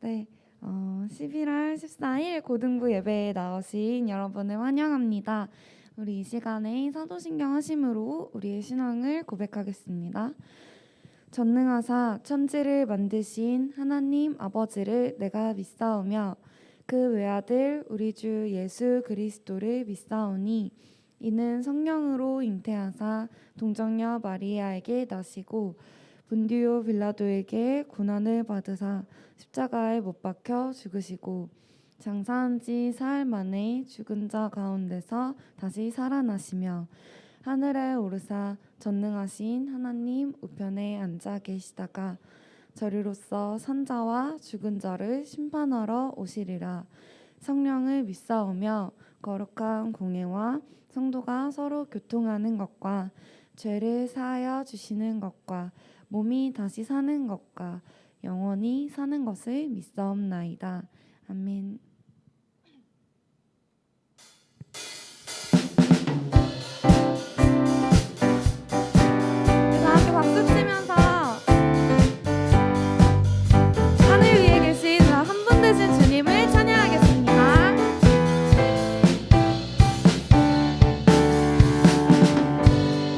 네, 11월 14일 고등부 예배에 나오신 여러분을 환영합니다. 우리 이 시간에 사도신경 하심으로 우리의 신앙을 고백하겠습니다. 전능하사 천지를 만드신 하나님 아버지를 내가 믿사오며 그 외아들 우리 주 예수 그리스도를 믿사오니 이는 성령으로 잉태하사 동정녀 마리아에게 나시고 본디오 빌라도에게 고난을 받으사 십자가에 못 박혀 죽으시고 장사한 지 사흘 만에 죽은 자 가운데서 다시 살아나시며 하늘에 오르사 전능하신 하나님 우편에 앉아 계시다가 저리로서 산자와 죽은 자를 심판하러 오시리라. 성령을 믿사오며 거룩한 공예와 성도가 서로 교통하는 것과 죄를 사하여 주시는 것과 몸이 다시 사는 것과 영원히 사는 것을 믿사옵나이다. 아멘. 다 함께 박수 치면서 하늘 위에 계신 한 분 되신 주님을 찬양하겠습니다.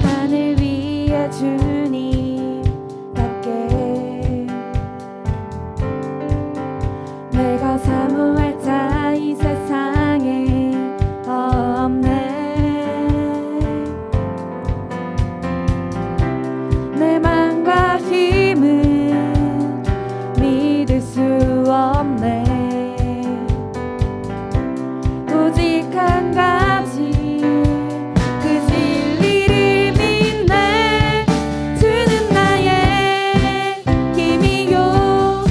하늘 위에 주님 내가 사모할 자 이 세상에 없네. 내 맘과 힘은 믿을 수 없네. 오직 한 가지 그 진리를 믿네. 주는 나의 힘이요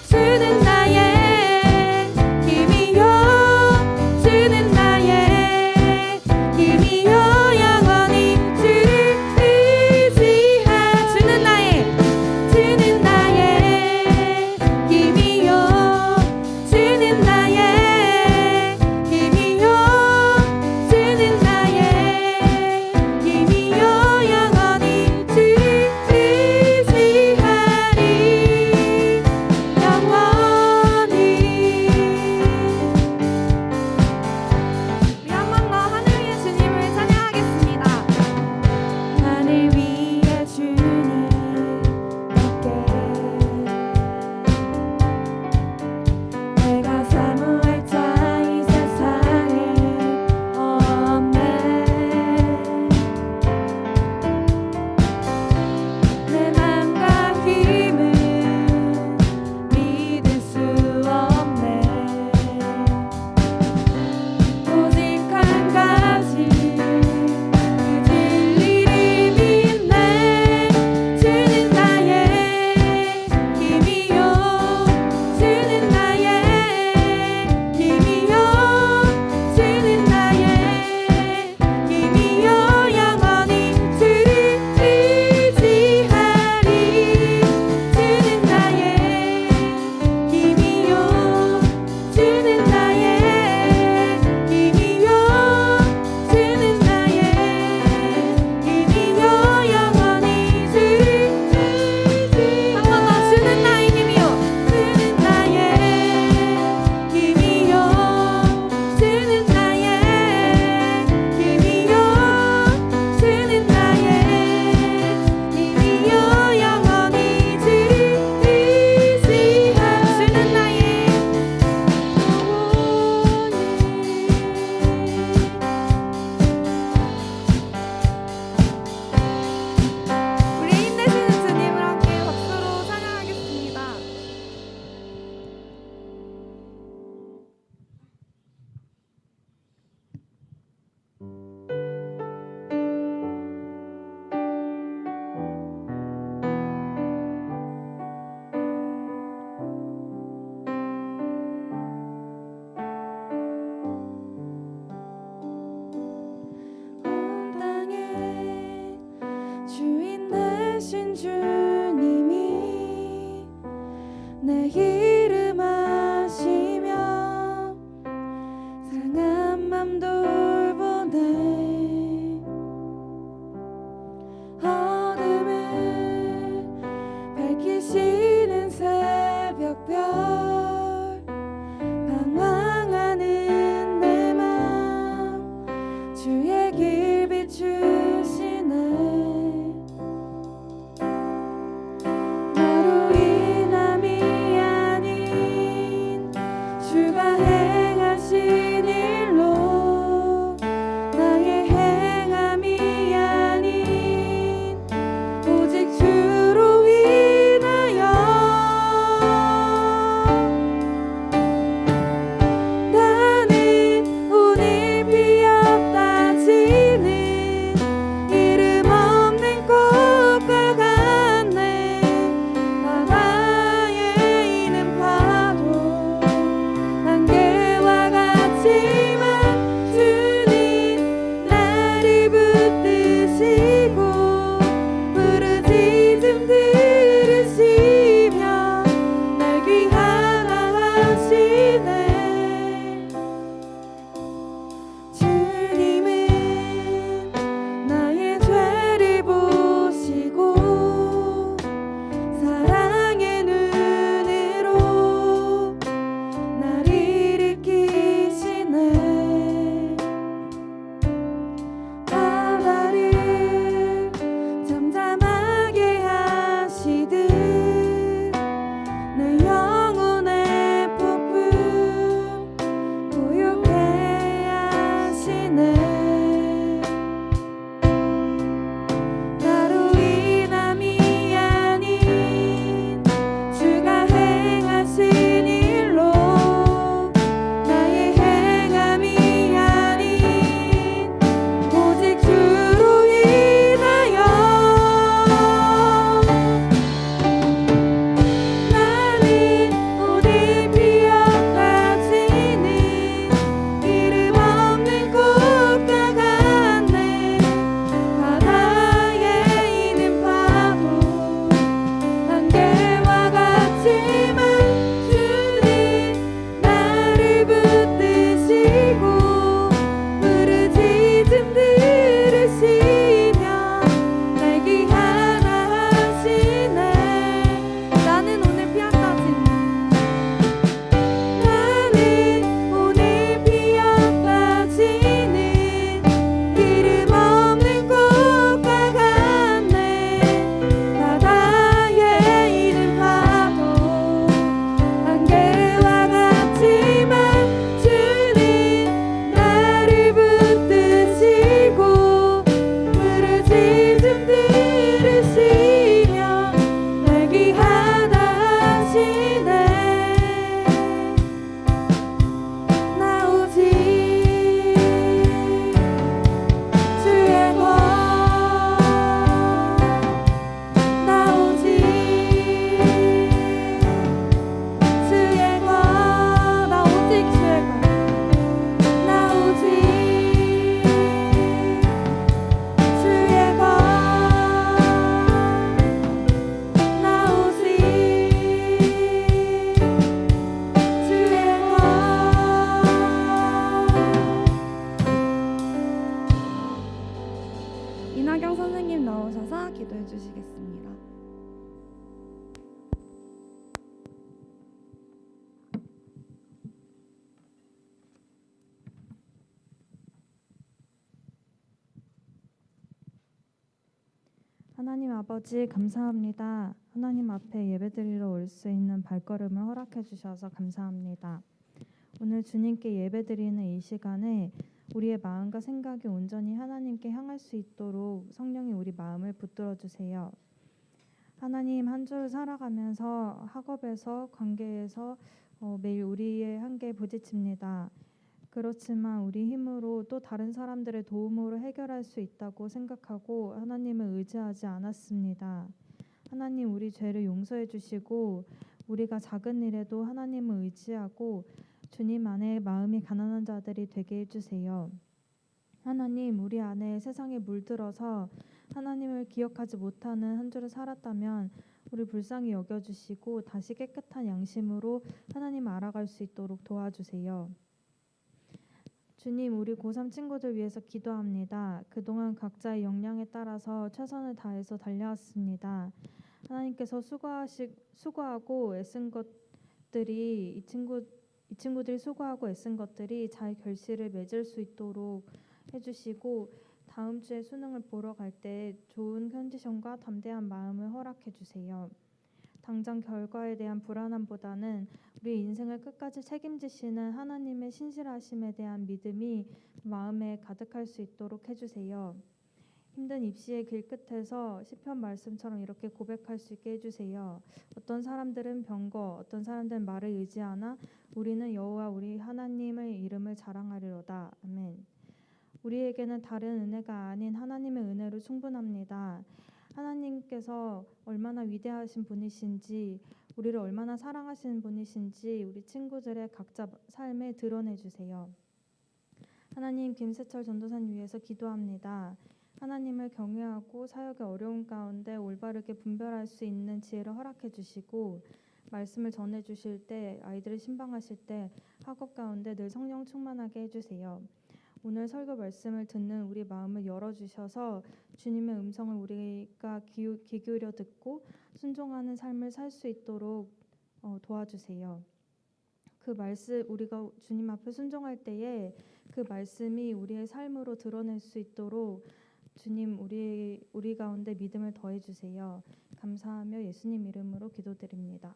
주는 나의 이나경 선생님 나오셔서 기도해 주시겠습니다. 하나님 아버지 감사합니다. 하나님 앞에 예배드리러 올 수 있는 발걸음을 허락해 주셔서 감사합니다. 오늘 주님께 예배드리는 이 시간에 우리의 마음과 생각이 온전히 하나님께 향할 수 있도록 성령이 우리 마음을 붙들어 주세요. 하나님, 한 주를 살아가면서 학업에서 관계에서 매일 우리의 한계에 부딪힙니다. 그렇지만 우리 힘으로 또 다른 사람들의 도움으로 해결할 수 있다고 생각하고 하나님을 의지하지 않았습니다. 하나님, 우리 죄를 용서해 주시고 우리가 작은 일에도 하나님을 의지하고 주님 안에 마음이 가난한 자들이 되게 해주세요. 하나님, 우리 안에 세상에 물들어서 하나님을 기억하지 못하는 한 주를 살았다면 우리 불쌍히 여겨주시고 다시 깨끗한 양심으로 하나님을 알아갈 수 있도록 도와주세요. 주님, 우리 고3 친구들 위해서 기도합니다. 그동안 각자의 역량에 따라서 최선을 다해서 달려왔습니다. 하나님께서 수고하고 애쓴 것들이 이 친구들이 수고하고 애쓴 것들이 잘 결실을 맺을 수 있도록 해주시고 다음 주에 수능을 보러 갈 때 좋은 컨디션과 담대한 마음을 허락해 주세요. 당장 결과에 대한 불안함보다는 우리 인생을 끝까지 책임지시는 하나님의 신실하심에 대한 믿음이 마음에 가득할 수 있도록 해주세요. 힘든 입시의 길 끝에서 시편 말씀처럼 이렇게 고백할 수 있게 해주세요. 어떤 사람들은 병거, 어떤 사람들은 말을 의지하나 우리는 여호와 우리 하나님의 이름을 자랑하리로다. 아멘. 우리에게는 다른 은혜가 아닌 하나님의 은혜로 충분합니다. 하나님께서 얼마나 위대하신 분이신지, 우리를 얼마나 사랑하시는 분이신지 우리 친구들의 각자 삶에 드러내 주세요. 하나님, 김세철 전도사님 위해서 기도합니다. 하나님을 경외하고 사역의 어려움 가운데 올바르게 분별할 수 있는 지혜를 허락해 주시고 말씀을 전해 주실 때, 아이들을 신방하실 때 학업 가운데 늘 성령 충만하게 해주세요. 오늘 설교 말씀을 듣는 우리 마음을 열어주셔서 주님의 음성을 우리가 귀 기울여 듣고 순종하는 삶을 살 수 있도록 도와주세요. 그 말씀, 우리가 주님 앞에 순종할 때에 그 말씀이 우리의 삶으로 드러낼 수 있도록 주님 우리 가운데 믿음을 더해 주세요. 감사하며 예수님 이름으로 기도드립니다.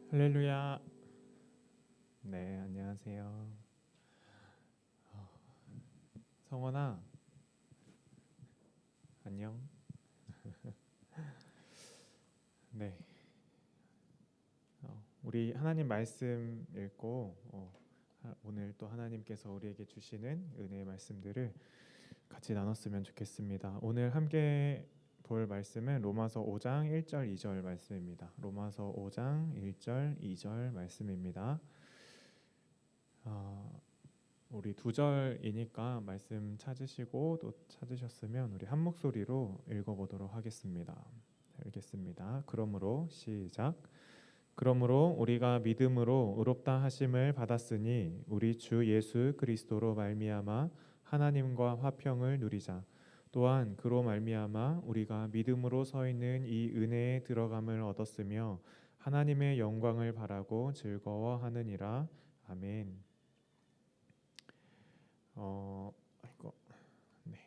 할렐루야. 네, 안녕하세요. 성원아, 안녕. 네, 우리 하나님 말씀 읽고 오늘 또 하나님께서 우리에게 주시는 은혜의 말씀들을 같이 나눴으면 좋겠습니다. 오늘 함께 볼 말씀은 로마서 5장 1절 2절 말씀입니다. 로마서 5장 1절 2절 말씀입니다. 우리 두 절이니까 말씀 찾으시고 또 찾으셨으면 우리 한 목소리로 읽어보도록 하겠습니다. 읽겠습니다. 그러므로 시작. 그러므로 우리가 믿음으로 의롭다 하심을 받았으니 우리 주 예수 그리스도로 말미암아 하나님과 화평을 누리자. 또한 그로 말미암아 우리가 믿음으로 서 있는 이 은혜에 들어감을 얻었으며 하나님의 영광을 바라고 즐거워하느니라. 아멘. 네.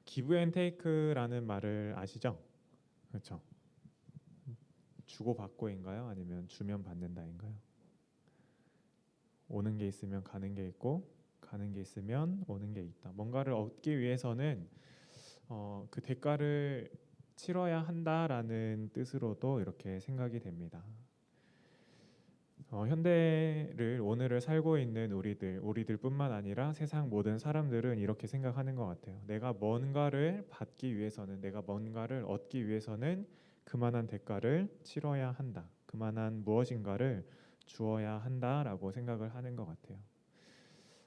기브 앤 테이크라는 말을 아시죠? 그렇죠. 주고 받고인가요? 아니면 주면 받는다인가요? 오는 게 있으면 가는 게 있고 가는 게 있으면 오는 게 있다. 뭔가를 얻기 위해서는 그 대가를 치러야 한다라는 뜻으로도 이렇게 생각이 됩니다. 현대를 오늘을 살고 있는 우리들뿐만 아니라 세상 모든 사람들은 이렇게 생각하는 것 같아요. 내가 뭔가를 받기 위해서는, 내가 뭔가를 얻기 위해서는 그만한 대가를 치러야 한다. 그만한 무엇인가를 주어야 한다라고 생각을 하는 것 같아요.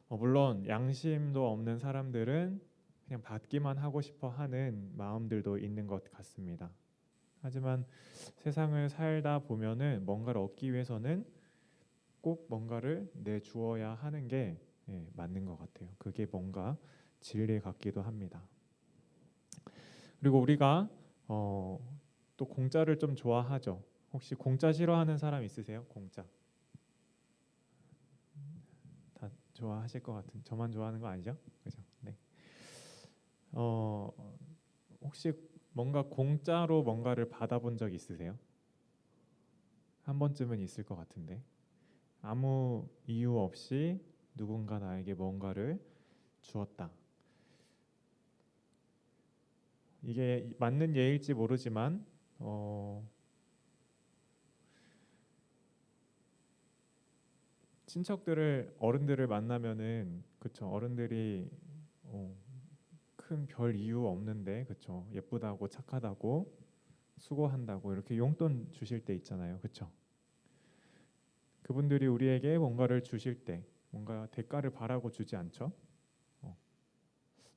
물론 양심도 없는 사람들은 그냥 받기만 하고 싶어 하는 마음들도 있는 것 같습니다. 하지만 세상을 살다 보면은 뭔가를 얻기 위해서는 꼭 뭔가를 내주어야 하는 게 맞는 것 같아요. 그게 뭔가 진리 같기도 합니다. 그리고 우리가 또 공짜를 좀 좋아하죠. 혹시 공짜 싫어하는 사람 있으세요? 공짜 다 좋아하실 것 같은. 저만 좋아하는 거 아니죠? 그죠? 네. 혹시 뭔가 공짜로 뭔가를 받아본 적 있으세요? 한 번쯤은 있을 것 같은데. 아무 이유 없이 누군가 나에게 뭔가를 주었다. 이게 맞는 예일지 모르지만 어른들을 만나면은 그쵸, 어른들이 큰 별 이유 없는데 그쵸, 예쁘다고 착하다고 수고한다고 이렇게 용돈 주실 때 있잖아요. 그쵸? 그분들이 우리에게 뭔가를 주실 때 뭔가 대가를 바라고 주지 않죠.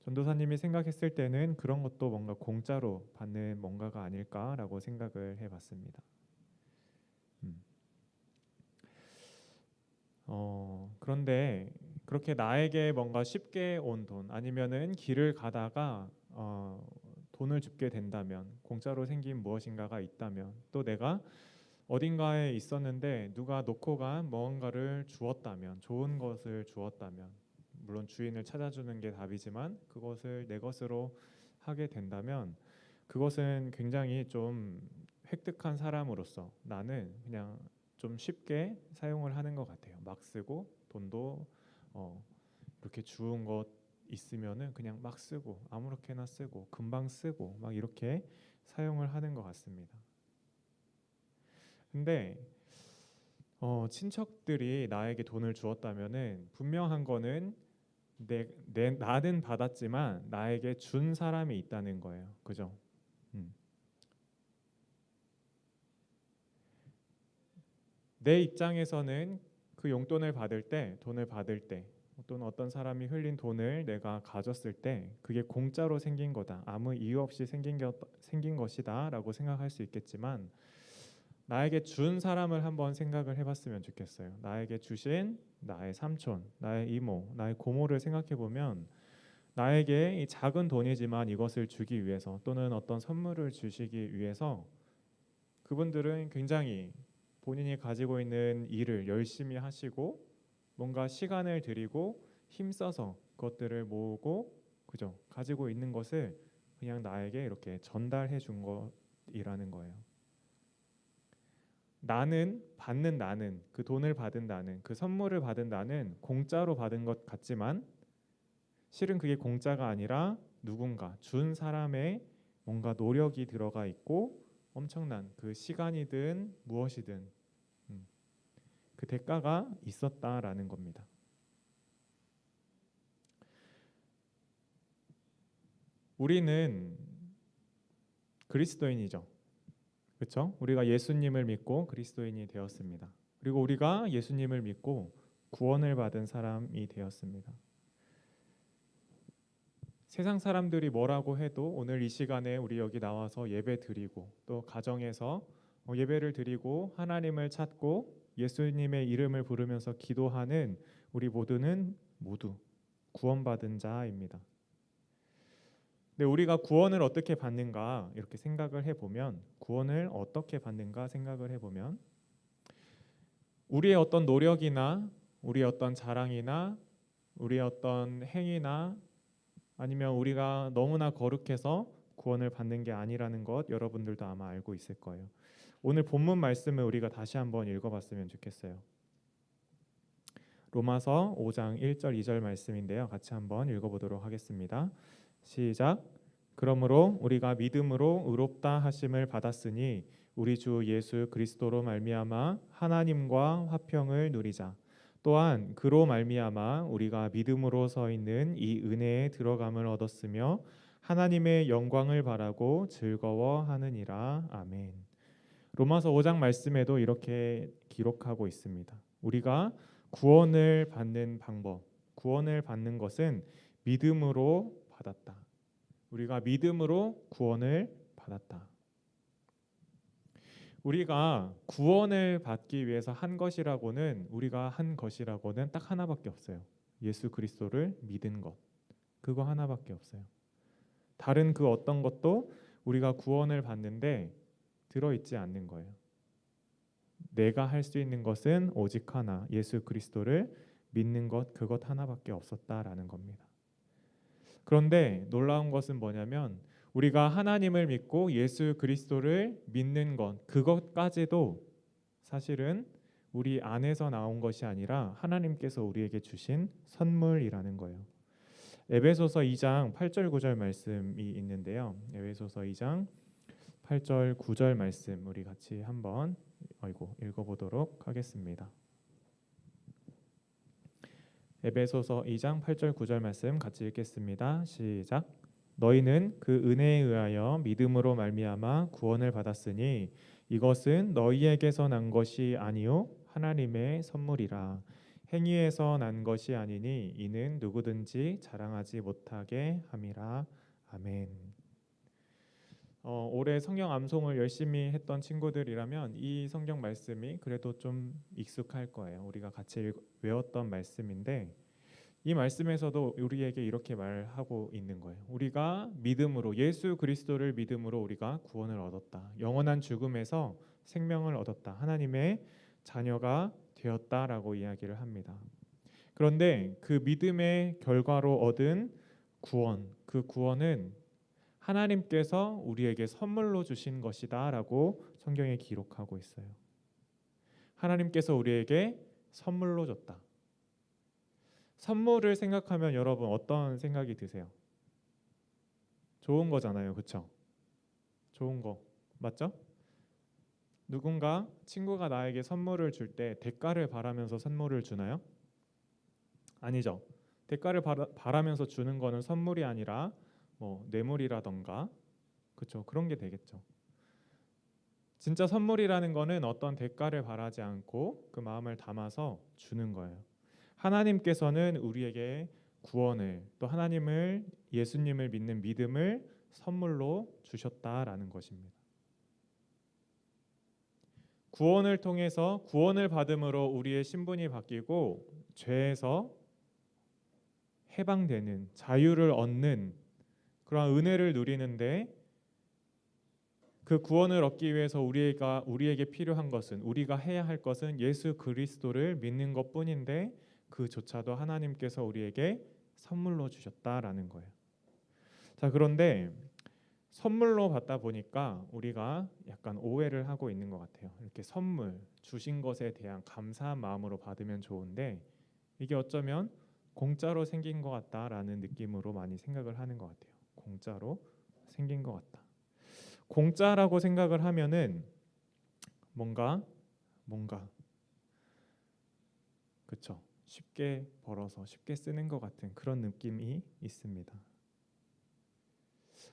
전도사님이 생각했을 때는 그런 것도 뭔가 공짜로 받는 뭔가가 아닐까라고 생각을 해봤습니다. 그런데 그렇게 나에게 뭔가 쉽게 온 돈 아니면은 길을 가다가 돈을 줍게 된다면, 공짜로 생긴 무엇인가가 있다면, 또 내가 어딘가에 있었는데 누가 놓고 간 무언가를 주었다면, 좋은 것을 주었다면, 물론 주인을 찾아주는 게 답이지만 그것을 내 것으로 하게 된다면 그것은 굉장히 좀 획득한 사람으로서 나는 그냥 좀 쉽게 사용을 하는 것 같아요. 막 쓰고 돈도 이렇게 주운 것 있으면은 그냥 막 쓰고 아무렇게나 쓰고 금방 쓰고 막 이렇게 사용을 하는 것 같습니다. 근데 친척들이 나에게 돈을 주었다면은 분명한 거는 나는 받았지만 나에게 준 사람이 있다는 거예요. 그죠? 내 입장에서는 그 용돈을 받을 때, 돈을 받을 때, 또는 어떤 사람이 흘린 돈을 내가 가졌을 때 그게 공짜로 생긴 거다, 아무 이유 없이 생긴 것이다라고 생각할 수 있겠지만, 나에게 준 사람을 한번 생각을 해봤으면 좋겠어요. 나에게 주신 나의 삼촌, 나의 이모, 나의 고모를 생각해 보면, 나에게 이 작은 돈이지만 이것을 주기 위해서 또는 어떤 선물을 주시기 위해서 그분들은 굉장히 본인이 가지고 있는 일을 열심히 하시고 뭔가 시간을 들이고 힘써서 그것들을 모으고, 그죠? 가지고 있는 것을 그냥 나에게 이렇게 전달해 준 것이라는 거예요. 나는 그 돈을 받은 나는, 그 선물을 받은 나는 공짜로 받은 것 같지만 실은 그게 공짜가 아니라 누군가 준 사람의 뭔가 노력이 들어가 있고 엄청난 그 시간이든 무엇이든 그 대가가 있었다라는 겁니다. 우리는 그리스도인이죠. 그렇죠? 우리가 예수님을 믿고 그리스도인이 되었습니다. 그리고 우리가 예수님을 믿고 구원을 받은 사람이 되었습니다. 세상 사람들이 뭐라고 해도 오늘 이 시간에 우리 여기 나와서 예배 드리고 또 가정에서 예배를 드리고 하나님을 찾고 예수님의 이름을 부르면서 기도하는 우리 모두는 모두 구원받은 자입니다. 근데 우리가 구원을 어떻게 받는가 이렇게 생각을 해보면, 구원을 어떻게 받는가 생각을 해보면, 우리의 어떤 노력이나 우리의 어떤 자랑이나 우리의 어떤 행위나 아니면 우리가 너무나 거룩해서 구원을 받는 게 아니라는 것 여러분들도 아마 알고 있을 거예요. 오늘 본문 말씀을 우리가 다시 한번 읽어봤으면 좋겠어요. 로마서 5장 1절 2절 말씀인데요. 같이 한번 읽어보도록 하겠습니다. 시작. 그러므로 우리가 믿음으로 의롭다 하심을 받았으니 우리 주 예수 그리스도로 말미암아 하나님과 화평을 누리자. 또한 그로 말미암아 우리가 믿음으로 서 있는 이 은혜에 들어감을 얻었으며 하나님의 영광을 바라고 즐거워하느니라. 아멘. 로마서 5장 말씀에도 이렇게 기록하고 있습니다. 우리가 구원을 받는 방법, 구원을 받는 것은 믿음으로 받았다. 우리가 믿음으로 구원을 받았다. 우리가 구원을 받기 위해서 우리가 한 것이라고는 딱 하나밖에 없어요. 예수 그리스도를 믿은 것. 그거 하나밖에 없어요. 다른 그 어떤 것도 우리가 구원을 받는데 들어있지 않는 거예요. 내가 할 수 있는 것은 오직 하나, 예수 그리스도를 믿는 것, 그것 하나밖에 없었다라는 겁니다. 그런데 놀라운 것은 뭐냐면, 우리가 하나님을 믿고 예수 그리스도를 믿는 것, 그것까지도 사실은 우리 안에서 나온 것이 아니라 하나님께서 우리에게 주신 선물이라는 거예요. 에베소서 2장 8절 9절 말씀이 있는데요. 에베소서 2장 8절 9절 말씀 우리 같이 한번 읽어보도록 하겠습니다. 에베소서 2장 8절 9절 말씀 같이 읽겠습니다. 시작. 너희는 그 은혜에 의하여 믿음으로 말미암아 구원을 받았으니 이것은 너희에게서 난 것이 아니요 하나님의 선물이라. 행위에서 난 것이 아니니 이는 누구든지 자랑하지 못하게 함이라. 아멘. 올해 성경 암송을 열심히 했던 친구들이라면 이 성경 말씀이 그래도 좀 익숙할 거예요. 우리가 같이 외웠던 말씀인데, 이 말씀에서도 우리에게 이렇게 말하고 있는 거예요. 우리가 믿음으로, 예수 그리스도를 믿음으로 우리가 구원을 얻었다. 영원한 죽음에서 생명을 얻었다. 하나님의 자녀가 되었다라고 이야기를 합니다. 그런데 그 믿음의 결과로 얻은 구원, 그 구원은 하나님께서 우리에게 선물로 주신 것이다라고 성경에 기록하고 있어요. 하나님께서 우리에게 선물로 줬다. 선물을 생각하면 여러분 어떤 생각이 드세요? 좋은 거잖아요, 그렇죠? 좋은 거 맞죠? 누군가 친구가 나에게 선물을 줄 때 대가를 바라면서 선물을 주나요? 아니죠. 대가를 바라면서 주는 거는 선물이 아니라 뭐 뇌물이라던가, 그렇죠? 그런 게 되겠죠. 진짜 선물이라는 거는 어떤 대가를 바라지 않고 그 마음을 담아서 주는 거예요. 하나님께서는 우리에게 구원을, 또 하나님을, 예수님을 믿는 믿음을 선물로 주셨다라는 것입니다. 구원을 통해서, 구원을 받음으로 우리의 신분이 바뀌고 죄에서 해방되는, 자유를 얻는 그러한 은혜를 누리는데, 그 구원을 얻기 위해서 우리에게 필요한 것은, 우리가 해야 할 것은 예수 그리스도를 믿는 것뿐인데, 그조차도 하나님께서 우리에게 선물로 주셨다라는 거예요. 자, 그런데 선물로 받다 보니까 우리가 약간 오해를 하고 있는 것 같아요. 이렇게 선물 주신 것에 대한 감사한 마음으로 받으면 좋은데, 이게 어쩌면 공짜로 생긴 것 같다라는 느낌으로 많이 생각을 하는 것 같아요. 공짜로 생긴 것 같다. 공짜라고 생각을 하면은 뭔가 그렇죠. 쉽게 벌어서 쉽게 쓰는 것 같은 그런 느낌이 있습니다.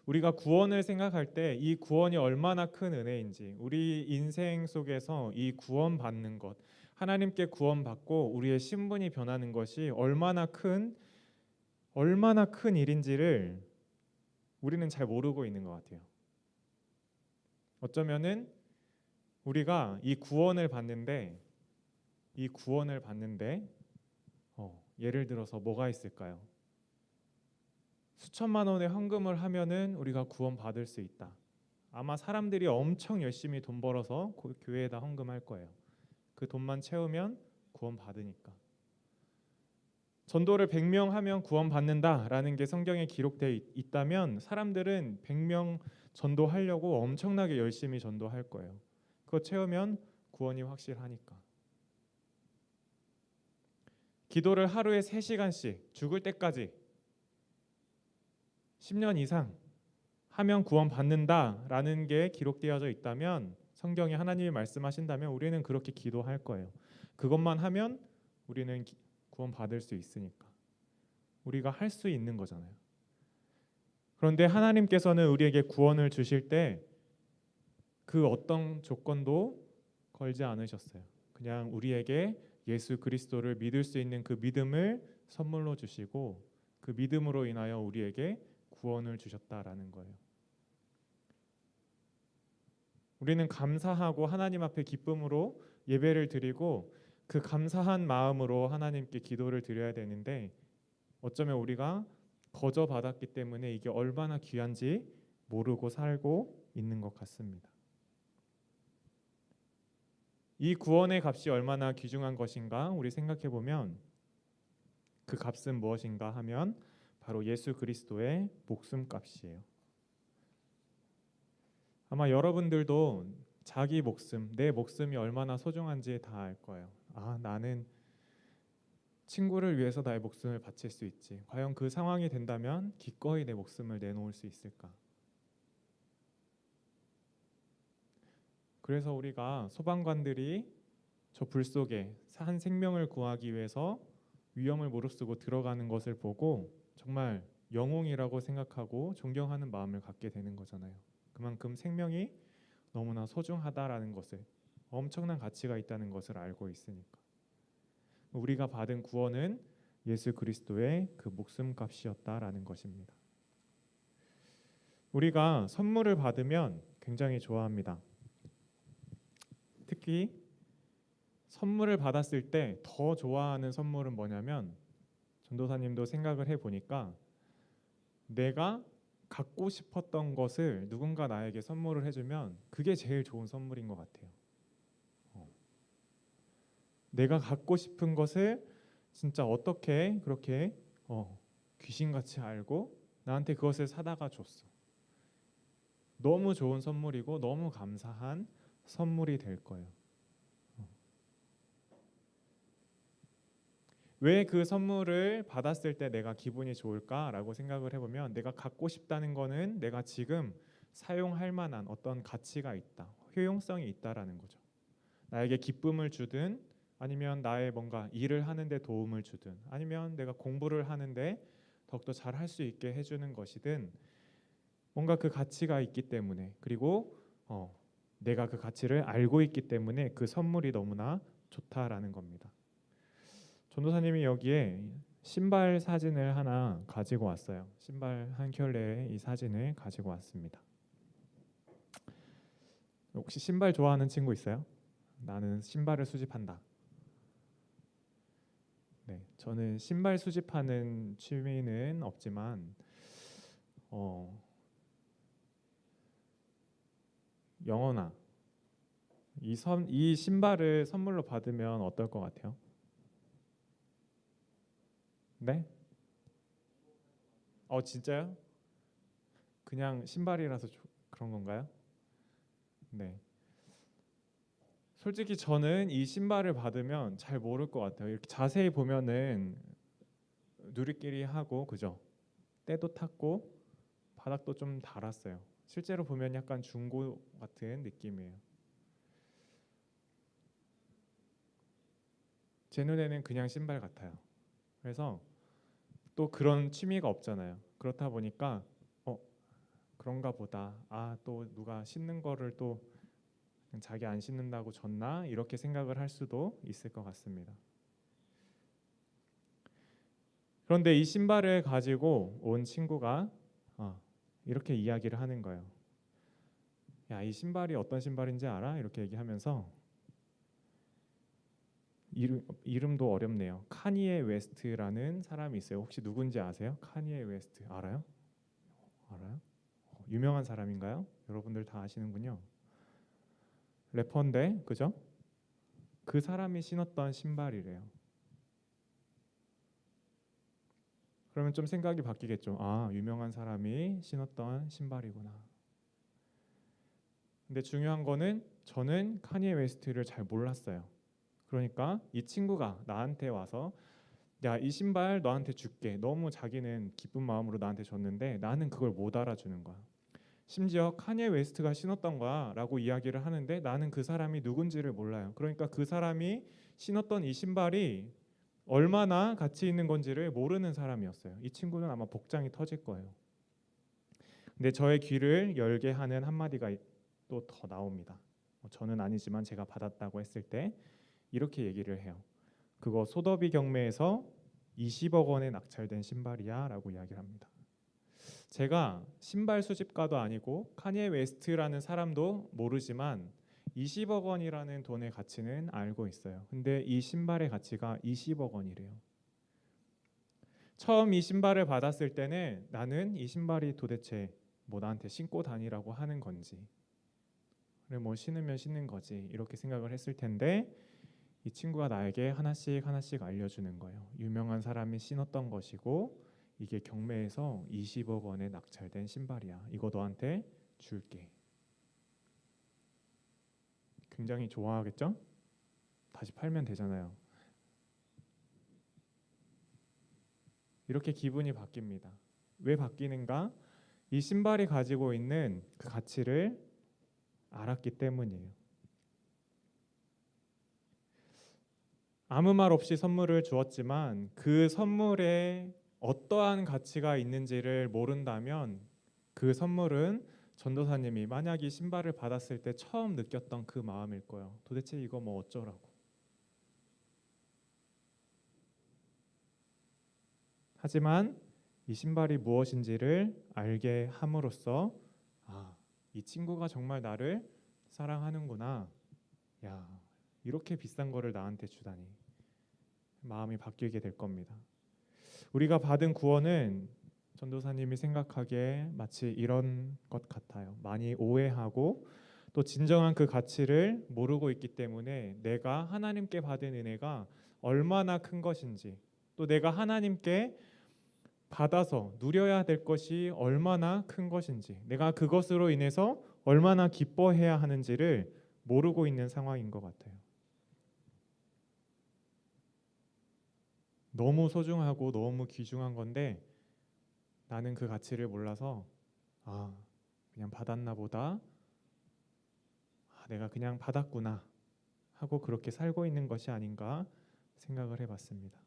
우리가 구원을 생각할 때 이 구원이 얼마나 큰 은혜인지, 우리 인생 속에서 이 구원받는 것, 하나님께 구원받고 우리의 신분이 변하는 것이 얼마나 큰 일인지를 우리는 잘 모르고 있는 것 같아요. 어쩌면은 우리가 이 구원을 받는데 예를 들어서 뭐가 있을까요? 수천만 원의 헌금을 하면은 우리가 구원받을 수 있다. 아마 사람들이 엄청 열심히 돈 벌어서 교회에다 헌금할 거예요. 그 돈만 채우면 구원받으니까. 전도를 100명 하면 구원받는다라는 게 성경에 기록되어 있다면 사람들은 100명 전도하려고 엄청나게 열심히 전도할 거예요. 그거 채우면 구원이 확실하니까. 기도를 하루에 3시간씩 죽을 때까지 10년 이상 하면 구원받는다라는 게 기록되어져 있다면, 성경에 하나님이 말씀하신다면 우리는 그렇게 기도할 거예요. 그것만 하면 우리는 구원받을 수 있으니까. 우리가 할 수 있는 거잖아요. 그런데 하나님께서는 우리에게 구원을 주실 때 그 어떤 조건도 걸지 않으셨어요. 그냥 우리에게 예수 그리스도를 믿을 수 있는 그 믿음을 선물로 주시고, 그 믿음으로 인하여 우리에게 구원을 주셨다라는 거예요. 우리는 감사하고 하나님 앞에 기쁨으로 예배를 드리고 그 감사한 마음으로 하나님께 기도를 드려야 되는데, 어쩌면 우리가 거저 받았기 때문에 이게 얼마나 귀한지 모르고 살고 있는 것 같습니다. 이 구원의 값이 얼마나 귀중한 것인가 우리 생각해 보면, 그 값은 무엇인가 하면 바로 예수 그리스도의 목숨값이에요. 아마 여러분들도 자기 목숨, 내 목숨이 얼마나 소중한지 다 알 거예요. 나는 친구를 위해서 나의 목숨을 바칠 수 있지. 과연 그 상황이 된다면 기꺼이 내 목숨을 내놓을 수 있을까? 그래서 우리가 소방관들이 저 불 속에 한 생명을 구하기 위해서 위험을 무릅쓰고 들어가는 것을 보고 정말 영웅이라고 생각하고 존경하는 마음을 갖게 되는 거잖아요. 그만큼 생명이 너무나 소중하다라는 것을, 엄청난 가치가 있다는 것을 알고 있으니까. 우리가 받은 구원은 예수 그리스도의 그 목숨값이었다라는 것입니다. 우리가 선물을 받으면 굉장히 좋아합니다. 특히 선물을 받았을 때 더 좋아하는 선물은 뭐냐면, 전도사님도 생각을 해보니까 내가 갖고 싶었던 것을 누군가 나에게 선물을 해주면 그게 제일 좋은 선물인 것 같아요. 내가 갖고 싶은 것을 진짜 어떻게 그렇게 귀신같이 알고 나한테 그것을 사다가 줬어. 너무 좋은 선물이고 너무 감사한 선물이 될 거예요. 왜 그 선물을 받았을 때 내가 기분이 좋을까라고 생각을 해보면, 내가 갖고 싶다는 거는 내가 지금 사용할 만한 어떤 가치가 있다, 효용성이 있다라는 거죠. 나에게 기쁨을 주든 아니면 나의 뭔가 일을 하는데 도움을 주든, 아니면 내가 공부를 하는데 더욱더 잘 할 수 있게 해주는 것이든, 뭔가 그 가치가 있기 때문에, 그리고 내가 그 가치를 알고 있기 때문에 그 선물이 너무나 좋다라는 겁니다. 전도사님이 여기에 신발 사진을 하나 가지고 왔어요. 신발 한 켤레의 이 사진을 가지고 왔습니다. 혹시 신발 좋아하는 친구 있어요? 나는 신발을 수집한다. 네, 저는 신발 수집하는 취미는 없지만 영원아, 이 신발을 선물로 받으면 어떨 것 같아요? 네? 진짜요? 그냥 신발이라서 그런 건가요? 네. 솔직히 저는 이 신발을 받으면 잘 모를 것 같아요. 이렇게 자세히 보면은 누리끼리 하고, 그죠? 때도 탔고 바닥도 좀 달았어요. 실제로 보면 약간 중고 같은 느낌이에요. 제 눈에는 그냥 신발 같아요. 그래서 또 그런 취미가 없잖아요. 그렇다 보니까 그런가 보다. 또 누가 신는 거를 또 자기 안 신는다고 졌나? 이렇게 생각을 할 수도 있을 것 같습니다. 그런데 이 신발을 가지고 온 친구가 이렇게 이야기를 하는 거예요. 야, 이 신발이 어떤 신발인지 알아? 이렇게 얘기하면서 이름도 어렵네요. 카니에 웨스트라는 사람이 있어요. 혹시 누군지 아세요? 카니에 웨스트 알아요? 알아요? 유명한 사람인가요? 여러분들 다 아시는군요. 래퍼인데, 그죠? 그 사람이 신었던 신발이래요. 그러면 좀 생각이 바뀌겠죠. 유명한 사람이 신었던 신발이구나. 근데 중요한 거는 저는 카니에 웨스트를 잘 몰랐어요. 그러니까 이 친구가 나한테 와서 야, 이 신발 너한테 줄게. 너무 자기는 기쁜 마음으로 나한테 줬는데 나는 그걸 못 알아주는 거야. 심지어 카니에 웨스트가 신었던 거야라고 이야기를 하는데 나는 그 사람이 누군지를 몰라요. 그러니까 그 사람이 신었던 이 신발이 얼마나 가치 있는 건지를 모르는 사람이었어요. 이 친구는 아마 복장이 터질 거예요. 근데 저의 귀를 열게 하는 한마디가 또 더 나옵니다. 저는 아니지만 제가 받았다고 했을 때 이렇게 얘기를 해요. 그거 소더비 경매에서 20억 원에 낙찰된 신발이야 라고 이야기를 합니다. 제가 신발 수집가도 아니고 카니에 웨스트라는 사람도 모르지만 20억 원이라는 돈의 가치는 알고 있어요. 근데 이 신발의 가치가 20억 원이래요. 처음 이 신발을 받았을 때는 나는 이 신발이 도대체 뭐 나한테 신고 다니라고 하는 건지, 그래 뭐 신으면 신는 거지 이렇게 생각을 했을 텐데 이 친구가 나에게 하나씩 하나씩 알려주는 거예요. 유명한 사람이 신었던 것이고 이게 경매에서 20억 원에 낙찰된 신발이야. 이거 너한테 줄게. 굉장히 좋아하겠죠? 다시 팔면 되잖아요. 이렇게 기분이 바뀝니다. 왜 바뀌는가? 이 신발이 가지고 있는 그 가치를 알았기 때문이에요. 아무 말 없이 선물을 주었지만 그 선물에 어떠한 가치가 있는지를 모른다면 그 선물은 전도사님이 만약 이 신발을 받았을 때 처음 느꼈던 그 마음일 거예요. 도대체 이거 뭐 어쩌라고. 하지만 이 신발이 무엇인지를 알게 함으로써 이 친구가 정말 나를 사랑하는구나. 야, 이렇게 비싼 거를 나한테 주다니. 마음이 바뀌게 될 겁니다. 우리가 받은 구원은 전도사님이 생각하기에 마치 이런 것 같아요. 많이 오해하고 또 진정한 그 가치를 모르고 있기 때문에 내가 하나님께 받은 은혜가 얼마나 큰 것인지, 또 내가 하나님께 받아서 누려야 될 것이 얼마나 큰 것인지, 내가 그것으로 인해서 얼마나 기뻐해야 하는지를 모르고 있는 상황인 것 같아요. 너무 소중하고 너무 귀중한 건데 나는 그 가치를 몰라서 그냥 받았나 보다. 내가 그냥 받았구나 하고 그렇게 살고 있는 것이 아닌가 생각을 해봤습니다.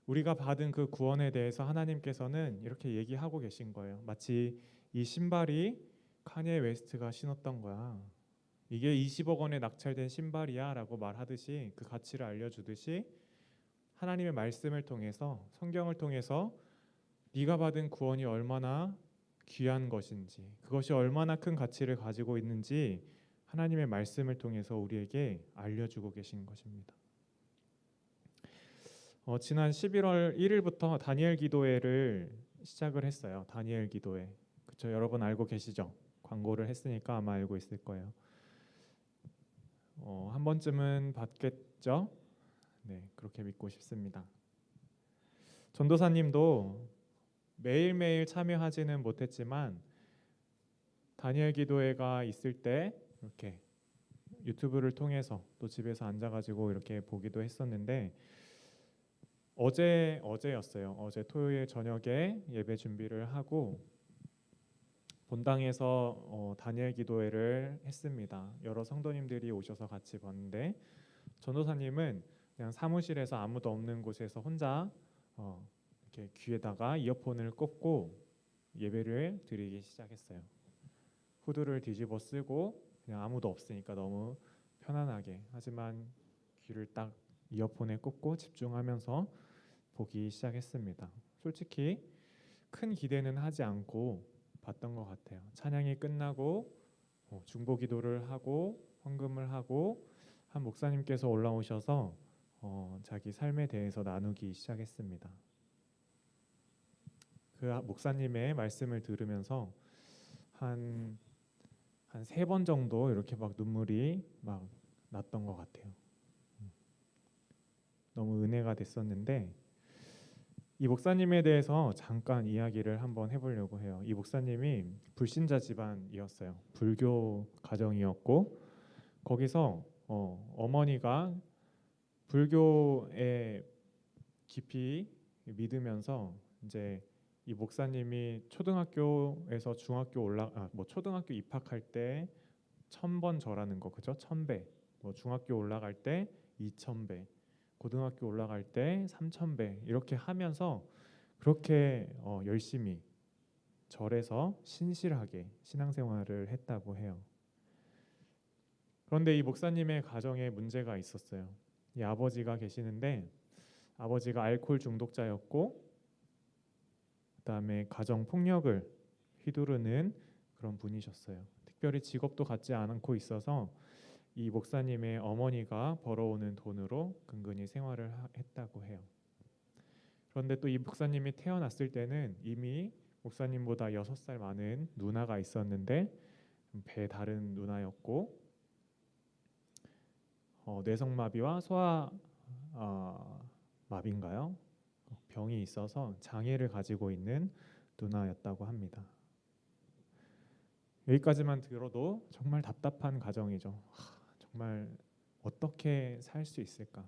우리가 받은 그 구원에 대해서 하나님께서는 이렇게 얘기하고 계신 거예요. 마치 이 신발이 카니에 웨스트가 신었던 거야. 이게 20억 원에 낙찰된 신발이야 라고 말하듯이 그 가치를 알려주듯이 하나님의 말씀을 통해서 성경을 통해서 네가 받은 구원이 얼마나 귀한 것인지 그것이 얼마나 큰 가치를 가지고 있는지 하나님의 말씀을 통해서 우리에게 알려주고 계신 것입니다. 지난 11월 1일부터 다니엘 기도회를 시작을 했어요. 다니엘 기도회. 그렇죠? 여러분 알고 계시죠? 광고를 했으니까 아마 알고 있을 거예요. 한 번쯤은 받겠죠? 네, 그렇게 믿고 싶습니다. 전도사님도 매일매일 참여하지는 못했지만 다니엘 기도회가 있을 때 이렇게 유튜브를 통해서 또 집에서 앉아가지고 이렇게 보기도 했었는데 어제였어요. 어제 토요일 저녁에 예배 준비를 하고 본당에서 다니엘 기도회를 했습니다. 여러 성도님들이 오셔서 같이 봤는데 전도사님은 그냥 사무실에서 아무도 없는 곳에서 혼자 이렇게 귀에다가 이어폰을 꽂고 예배를 드리기 시작했어요. 후드를 뒤집어 쓰고 그냥 아무도 없으니까 너무 편안하게 하지만 귀를 딱 이어폰에 꽂고 집중하면서 보기 시작했습니다. 솔직히 큰 기대는 하지 않고 봤던 것 같아요. 찬양이 끝나고 중보기도를 하고 헌금을 하고 한 목사님께서 올라오셔서 자기 삶에 대해서 나누기 시작했습니다. 그 목사님의 말씀을 들으면서 한 3번 정도 이렇게 막 눈물이 막 났던 것 같아요. 너무 은혜가 됐었는데 이 목사님에 대해서 잠깐 이야기를 한번 해보려고 해요. 이 목사님이 불신자 집안이었어요. 불교 가정이었고 거기서 어머니가 불교에 깊이 믿으면서 이제 이 목사님이 초등학교에서 초등학교 입학할 때 1000번 절하는 거 그죠? 1000배. 중학교 올라갈 때 2000배. 고등학교 올라갈 때 3000배 이렇게 하면서 그렇게 열심히 절해서 신실하게 신앙생활을 했다고 해요. 그런데 이 목사님의 가정에 문제가 있었어요. 이 아버지가 계시는데 아버지가 알코올 중독자였고 그다음에 가정 폭력을 휘두르는 그런 분이셨어요. 특별히 직업도 갖지 않고 있어서 이 목사님의 어머니가 벌어오는 돈으로 근근히 생활을 했다고 해요. 그런데 또 이 목사님이 태어났을 때는 이미 목사님보다 6살 많은 누나가 있었는데 배 다른 누나였고 뇌성마비와 소아마비인가요? 병이 있어서 장애를 가지고 있는 누나였다고 합니다. 여기까지만 들어도 정말 답답한 가정이죠. 정말 어떻게 살 수 있을까?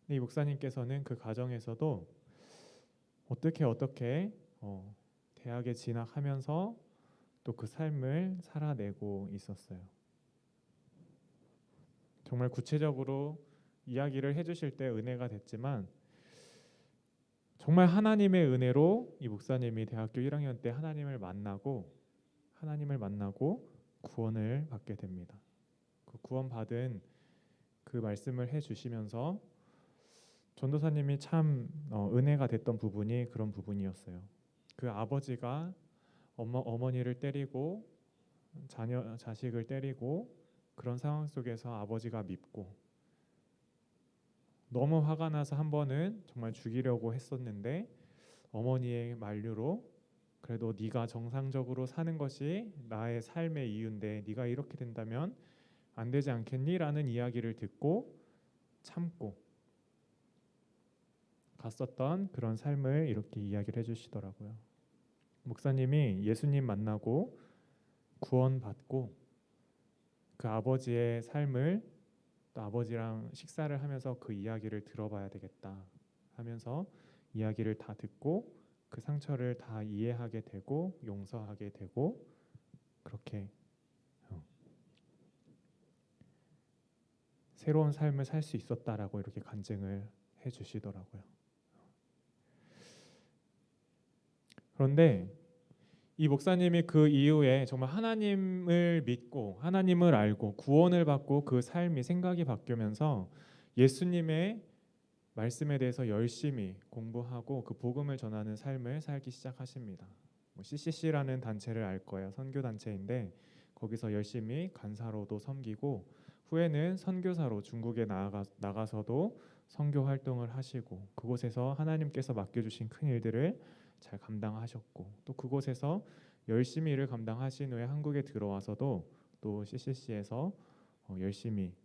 근데 이 목사님께서는 그 가정에서도 어떻게 대학에 진학하면서 또 그 삶을 살아내고 있었어요. 정말 구체적으로 이야기를 해주실 때 은혜가 됐지만 정말 하나님의 은혜로 이 목사님이 대학교 1학년 때 하나님을 만나고 구원을 받게 됩니다. 그 구원받은 그 말씀을 해주시면서 전도사님이 참 은혜가 됐던 부분이 그런 부분이었어요. 그 아버지가 어머니를 때리고 자식을 때리고 그런 상황 속에서 아버지가 밉고 너무 화가 나서 한 번은 정말 죽이려고 했었는데 어머니의 만류로 그래도 네가 정상적으로 사는 것이 나의 삶의 이유인데 네가 이렇게 된다면 안 되지 않겠니? 라는 이야기를 듣고 참고 갔었던 그런 삶을 이렇게 이야기를 해주시더라고요. 목사님이 예수님 만나고 구원받고 그 아버지의 삶을 또 아버지랑 식사를 하면서 그 이야기를 들어봐야 되겠다 하면서 이야기를 다 듣고 그 상처를 다 이해하게 되고 용서하게 되고 그렇게 새로운 삶을 살 수 있었다라고 이렇게 간증을 해주시더라고요. 그런데 이 목사님이 그 이후에 정말 하나님을 믿고 하나님을 알고 구원을 받고 그 삶이 생각이 바뀌면서 예수님의 말씀에 대해서 열심히 공부하고 그 복음을 전하는 삶을 살기 시작하십니다. CCC라는 단체를 알 거예요. 선교 단체인데 거기서 열심히 간사로도 섬기고 후에는 선교사로 중국에 나가서도 선교 활동을 하시고 그곳에서 하나님께서 맡겨주신 큰 일들을 잘 감당하셨고 또 그곳에서 열심히 일을 감당하신 후에 한국에 들어와서도 또 CCC에서 열심히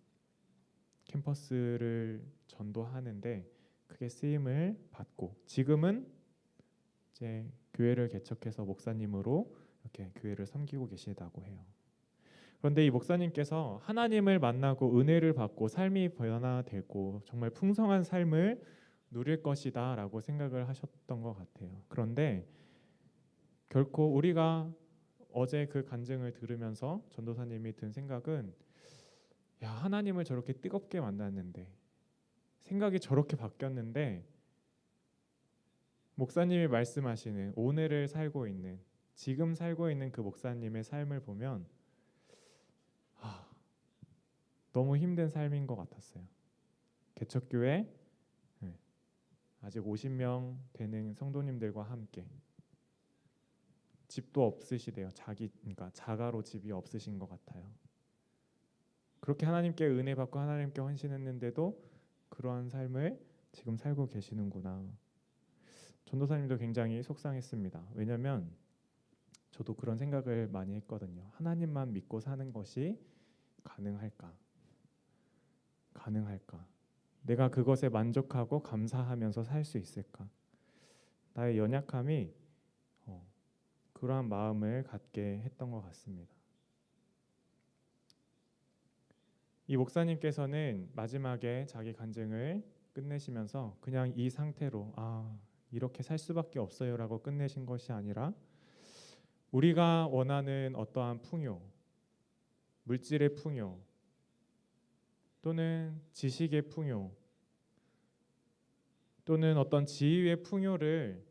캠퍼스를 전도하는데 크게 쓰임을 받고 지금은 이제 교회를 개척해서 목사님으로 이렇게 교회를 섬기고 계시다고 해요. 그런데 이 목사님께서 하나님을 만나고 은혜를 받고 삶이 변화되고 정말 풍성한 삶을 누릴 것이다 라고 생각을 하셨던 것 같아요. 그런데 결코 우리가 어제 그 간증을 들으면서 전도사님이 든 생각은 야, 하나님을 저렇게 뜨겁게 만났는데 생각이 저렇게 바뀌었는데 목사님이 말씀하시는 오늘을 살고 있는 지금 살고 있는 그 목사님의 삶을 보면 너무 힘든 삶인 것 같았어요. 개척교회 아직 50명 되는 성도님들과 함께 집도 없으시대요. 그러니까 자가로 집이 없으신 것 같아요. 그렇게 하나님께 은혜 받고 하나님께 헌신했는데도 그러한 삶을 지금 살고 계시는구나. 전도사님도 굉장히 속상했습니다. 왜냐하면 저도 그런 생각을 많이 했거든요. 하나님만 믿고 사는 것이 가능할까? 내가 그것에 만족하고 감사하면서 살 수 있을까? 나의 연약함이 그러한 마음을 갖게 했던 것 같습니다. 이 목사님께서는 마지막에 자기 간증을 끝내시면서 그냥 이 상태로 이렇게 살 수밖에 없어요라고 끝내신 것이 아니라 우리가 원하는 어떠한 풍요, 물질의 풍요 또는 지식의 풍요 또는 어떤 지위의 풍요를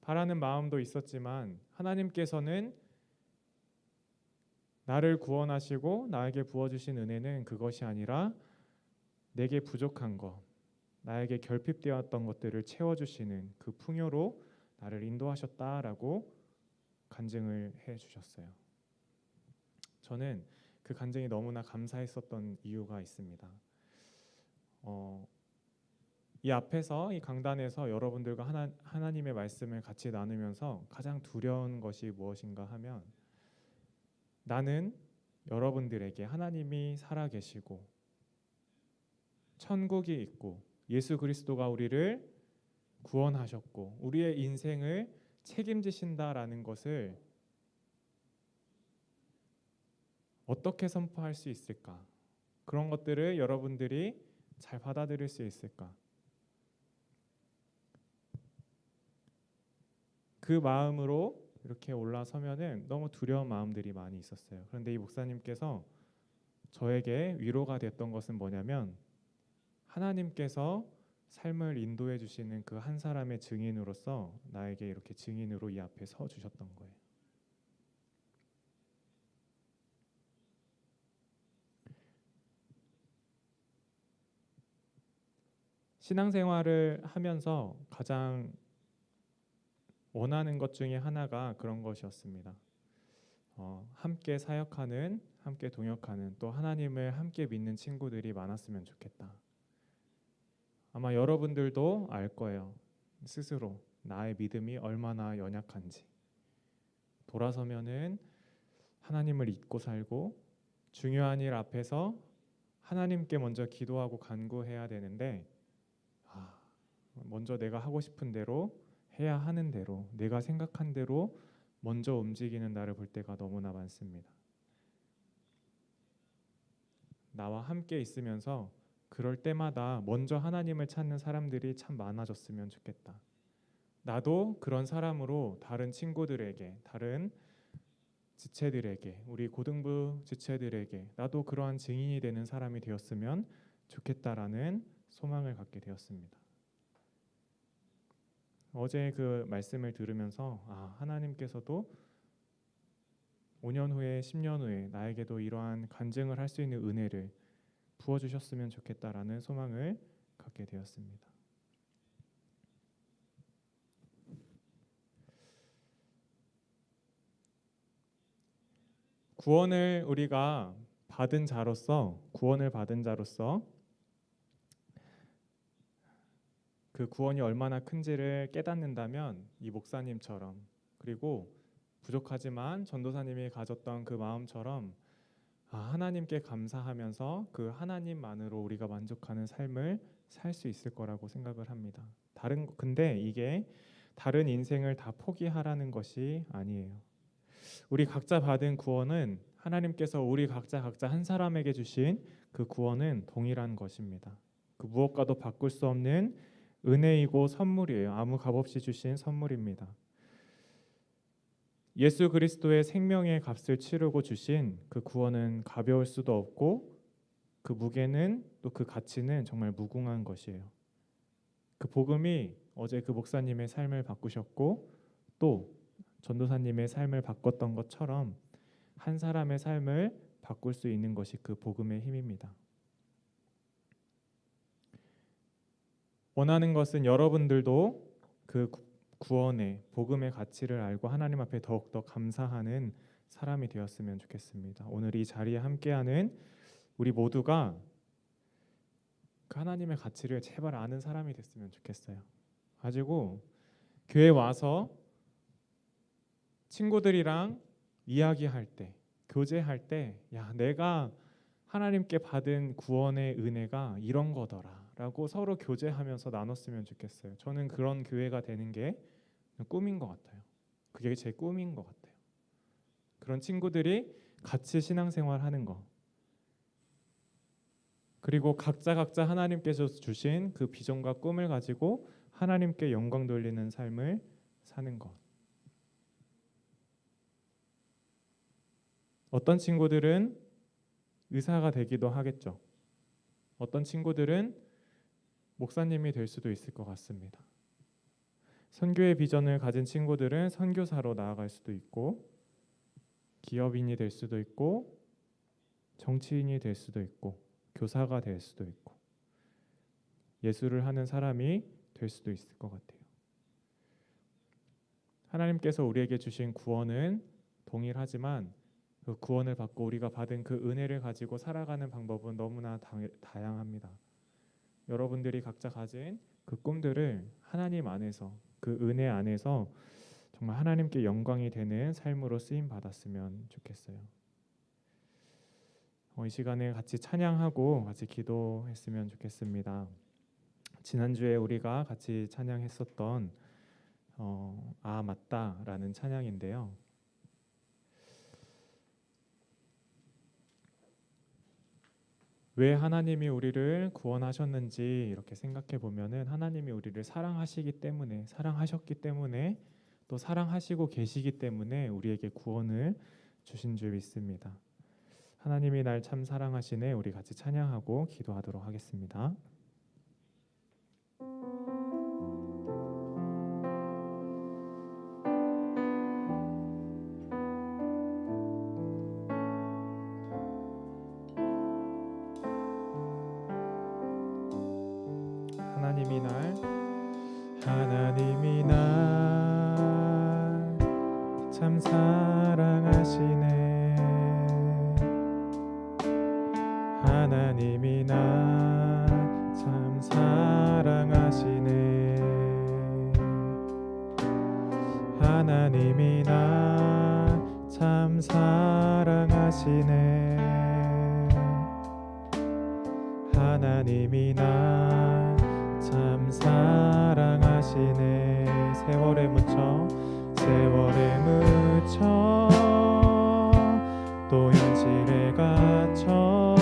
바라는 마음도 있었지만 하나님께서는 나를 구원하시고 나에게 부어주신 은혜는 그것이 아니라 내게 부족한 것, 나에게 결핍되었던 것들을 채워주시는 그 풍요로 나를 인도하셨다라고 간증을 해주셨어요. 저는 그 간증이 너무나 감사했었던 이유가 있습니다. 이 앞에서 이 강단에서 여러분들과 하나님의 말씀을 같이 나누면서 가장 두려운 것이 무엇인가 하면 나는 여러분들에게 하나님이 살아계시고 천국이 있고 예수 그리스도가 우리를 구원하셨고 우리의 인생을 책임지신다라는 것을 어떻게 선포할 수 있을까? 그런 것들을 여러분들이 잘 받아들일 수 있을까? 그 마음으로 이렇게 올라서면은 너무 두려운 마음들이 많이 있었어요. 그런데 이 목사님께서 저에게 위로가 됐던 것은 뭐냐면 하나님께서 삶을 인도해 주시는 그 한 사람의 증인으로서 나에게 이렇게 증인으로 이 앞에 서 주셨던 거예요. 신앙생활을 하면서 가장 원하는 것 중에 하나가 그런 것이었습니다. 함께 사역하는, 함께 동역하는, 또 하나님을 함께 믿는 친구들이 많았으면 좋겠다. 아마 여러분들도 알 거예요. 스스로 나의 믿음이 얼마나 연약한지. 돌아서면은 하나님을 잊고 살고 중요한 일 앞에서 하나님께 먼저 기도하고 간구해야 되는데 먼저 내가 하고 싶은 대로 해야 하는 대로 내가 생각한 대로 먼저 움직이는 나를 볼 때가 너무나 많습니다. 나와 함께 있으면서 그럴 때마다 먼저 하나님을 찾는 사람들이 참 많아졌으면 좋겠다. 나도 그런 사람으로 다른 친구들에게, 다른 지체들에게, 우리 고등부 지체들에게 나도 그러한 증인이 되는 사람이 되었으면 좋겠다라는 소망을 갖게 되었습니다. 어제 그 말씀을 들으면서 하나님께서도 5년 후에 10년 후에 나에게도 이러한 간증을 할 수 있는 은혜를 부어주셨으면 좋겠다라는 소망을 갖게 되었습니다. 구원을 받은 자로서 그 구원이 얼마나 큰지를 깨닫는다면 이 목사님처럼, 그리고 부족하지만 전도사님이 가졌던 그 마음처럼 하나님께 감사하면서 그 하나님만으로 우리가 만족하는 삶을 살 수 있을 거라고 생각을 합니다. 근데 이게 다른 인생을 다 포기하라는 것이 아니에요. 우리 각자 받은 구원은 하나님께서 우리 각자 한 사람에게 주신 그 구원은 동일한 것입니다. 그 무엇과도 바꿀 수 없는 은혜이고 선물이에요. 아무 값없이 주신 선물입니다. 예수 그리스도의 생명의 값을 치르고 주신 그 구원은 가벼울 수도 없고 그 무게는 또 그 가치는 정말 무궁한 것이에요. 그 복음이 어제 그 목사님의 삶을 바꾸셨고 또 전도사님의 삶을 바꿨던 것처럼 한 사람의 삶을 바꿀 수 있는 것이 그 복음의 힘입니다. 원하는 것은 여러분들도 그 구원의 복음의 가치를 알고 하나님 앞에 더욱더 감사하는 사람이 되었으면 좋겠습니다. 오늘 이 자리에 함께하는 우리 모두가 그 하나님의 가치를 제발 아는 사람이 됐으면 좋겠어요. 가지고 교회 와서 친구들이랑 이야기할 때, 교제할 때, 내가 하나님께 받은 구원의 은혜가 이런 거더라라고 서로 교제하면서 나눴으면 좋겠어요. 저는 그런 교회가 되는 게 꿈인 것 같아요. 그게 제 꿈인 것 같아요. 그런 친구들이 같이 신앙생활하는 거. 그리고 각자 하나님께서 주신 그 비전과 꿈을 가지고 하나님께 영광 돌리는 삶을 사는 것. 어떤 친구들은 의사가 되기도 하겠죠. 어떤 친구들은 목사님이 될 수도 있을 것 같습니다. 선교의 비전을 가진 친구들은 선교사로 나아갈 수도 있고 기업인이 될 수도 있고 정치인이 될 수도 있고 교사가 될 수도 있고 예술을 하는 사람이 될 수도 있을 것 같아요. 하나님께서 우리에게 주신 구원은 동일하지만 그 구원을 받고 우리가 받은 그 은혜를 가지고 살아가는 방법은 너무나 다양합니다. 여러분들이 각자 가진 그 꿈들을 하나님 안에서, 그 은혜 안에서 정말 하나님께 영광이 되는 삶으로 쓰임 받았으면 좋겠어요. 이 시간에 같이 찬양하고 같이 기도했으면 좋겠습니다. 지난주에 우리가 같이 찬양했었던 맞다라는 찬양인데요. 왜 하나님이 우리를 구원하셨는지 이렇게 생각해 보면은 하나님이 우리를 사랑하셨기 때문에 또 사랑하시고 계시기 때문에 우리에게 구원을 주신 줄 믿습니다. 하나님이 날 참 사랑하시네. 우리 같이 찬양하고 기도하도록 하겠습니다. 하나님이 날 참 사랑하시네. 하나님이 날 참 사랑하시네. 하나님이 날 참 사랑하시네. 하나님이 날 참 사랑하시네. 세월에 묻혀 또 현실에 갇혀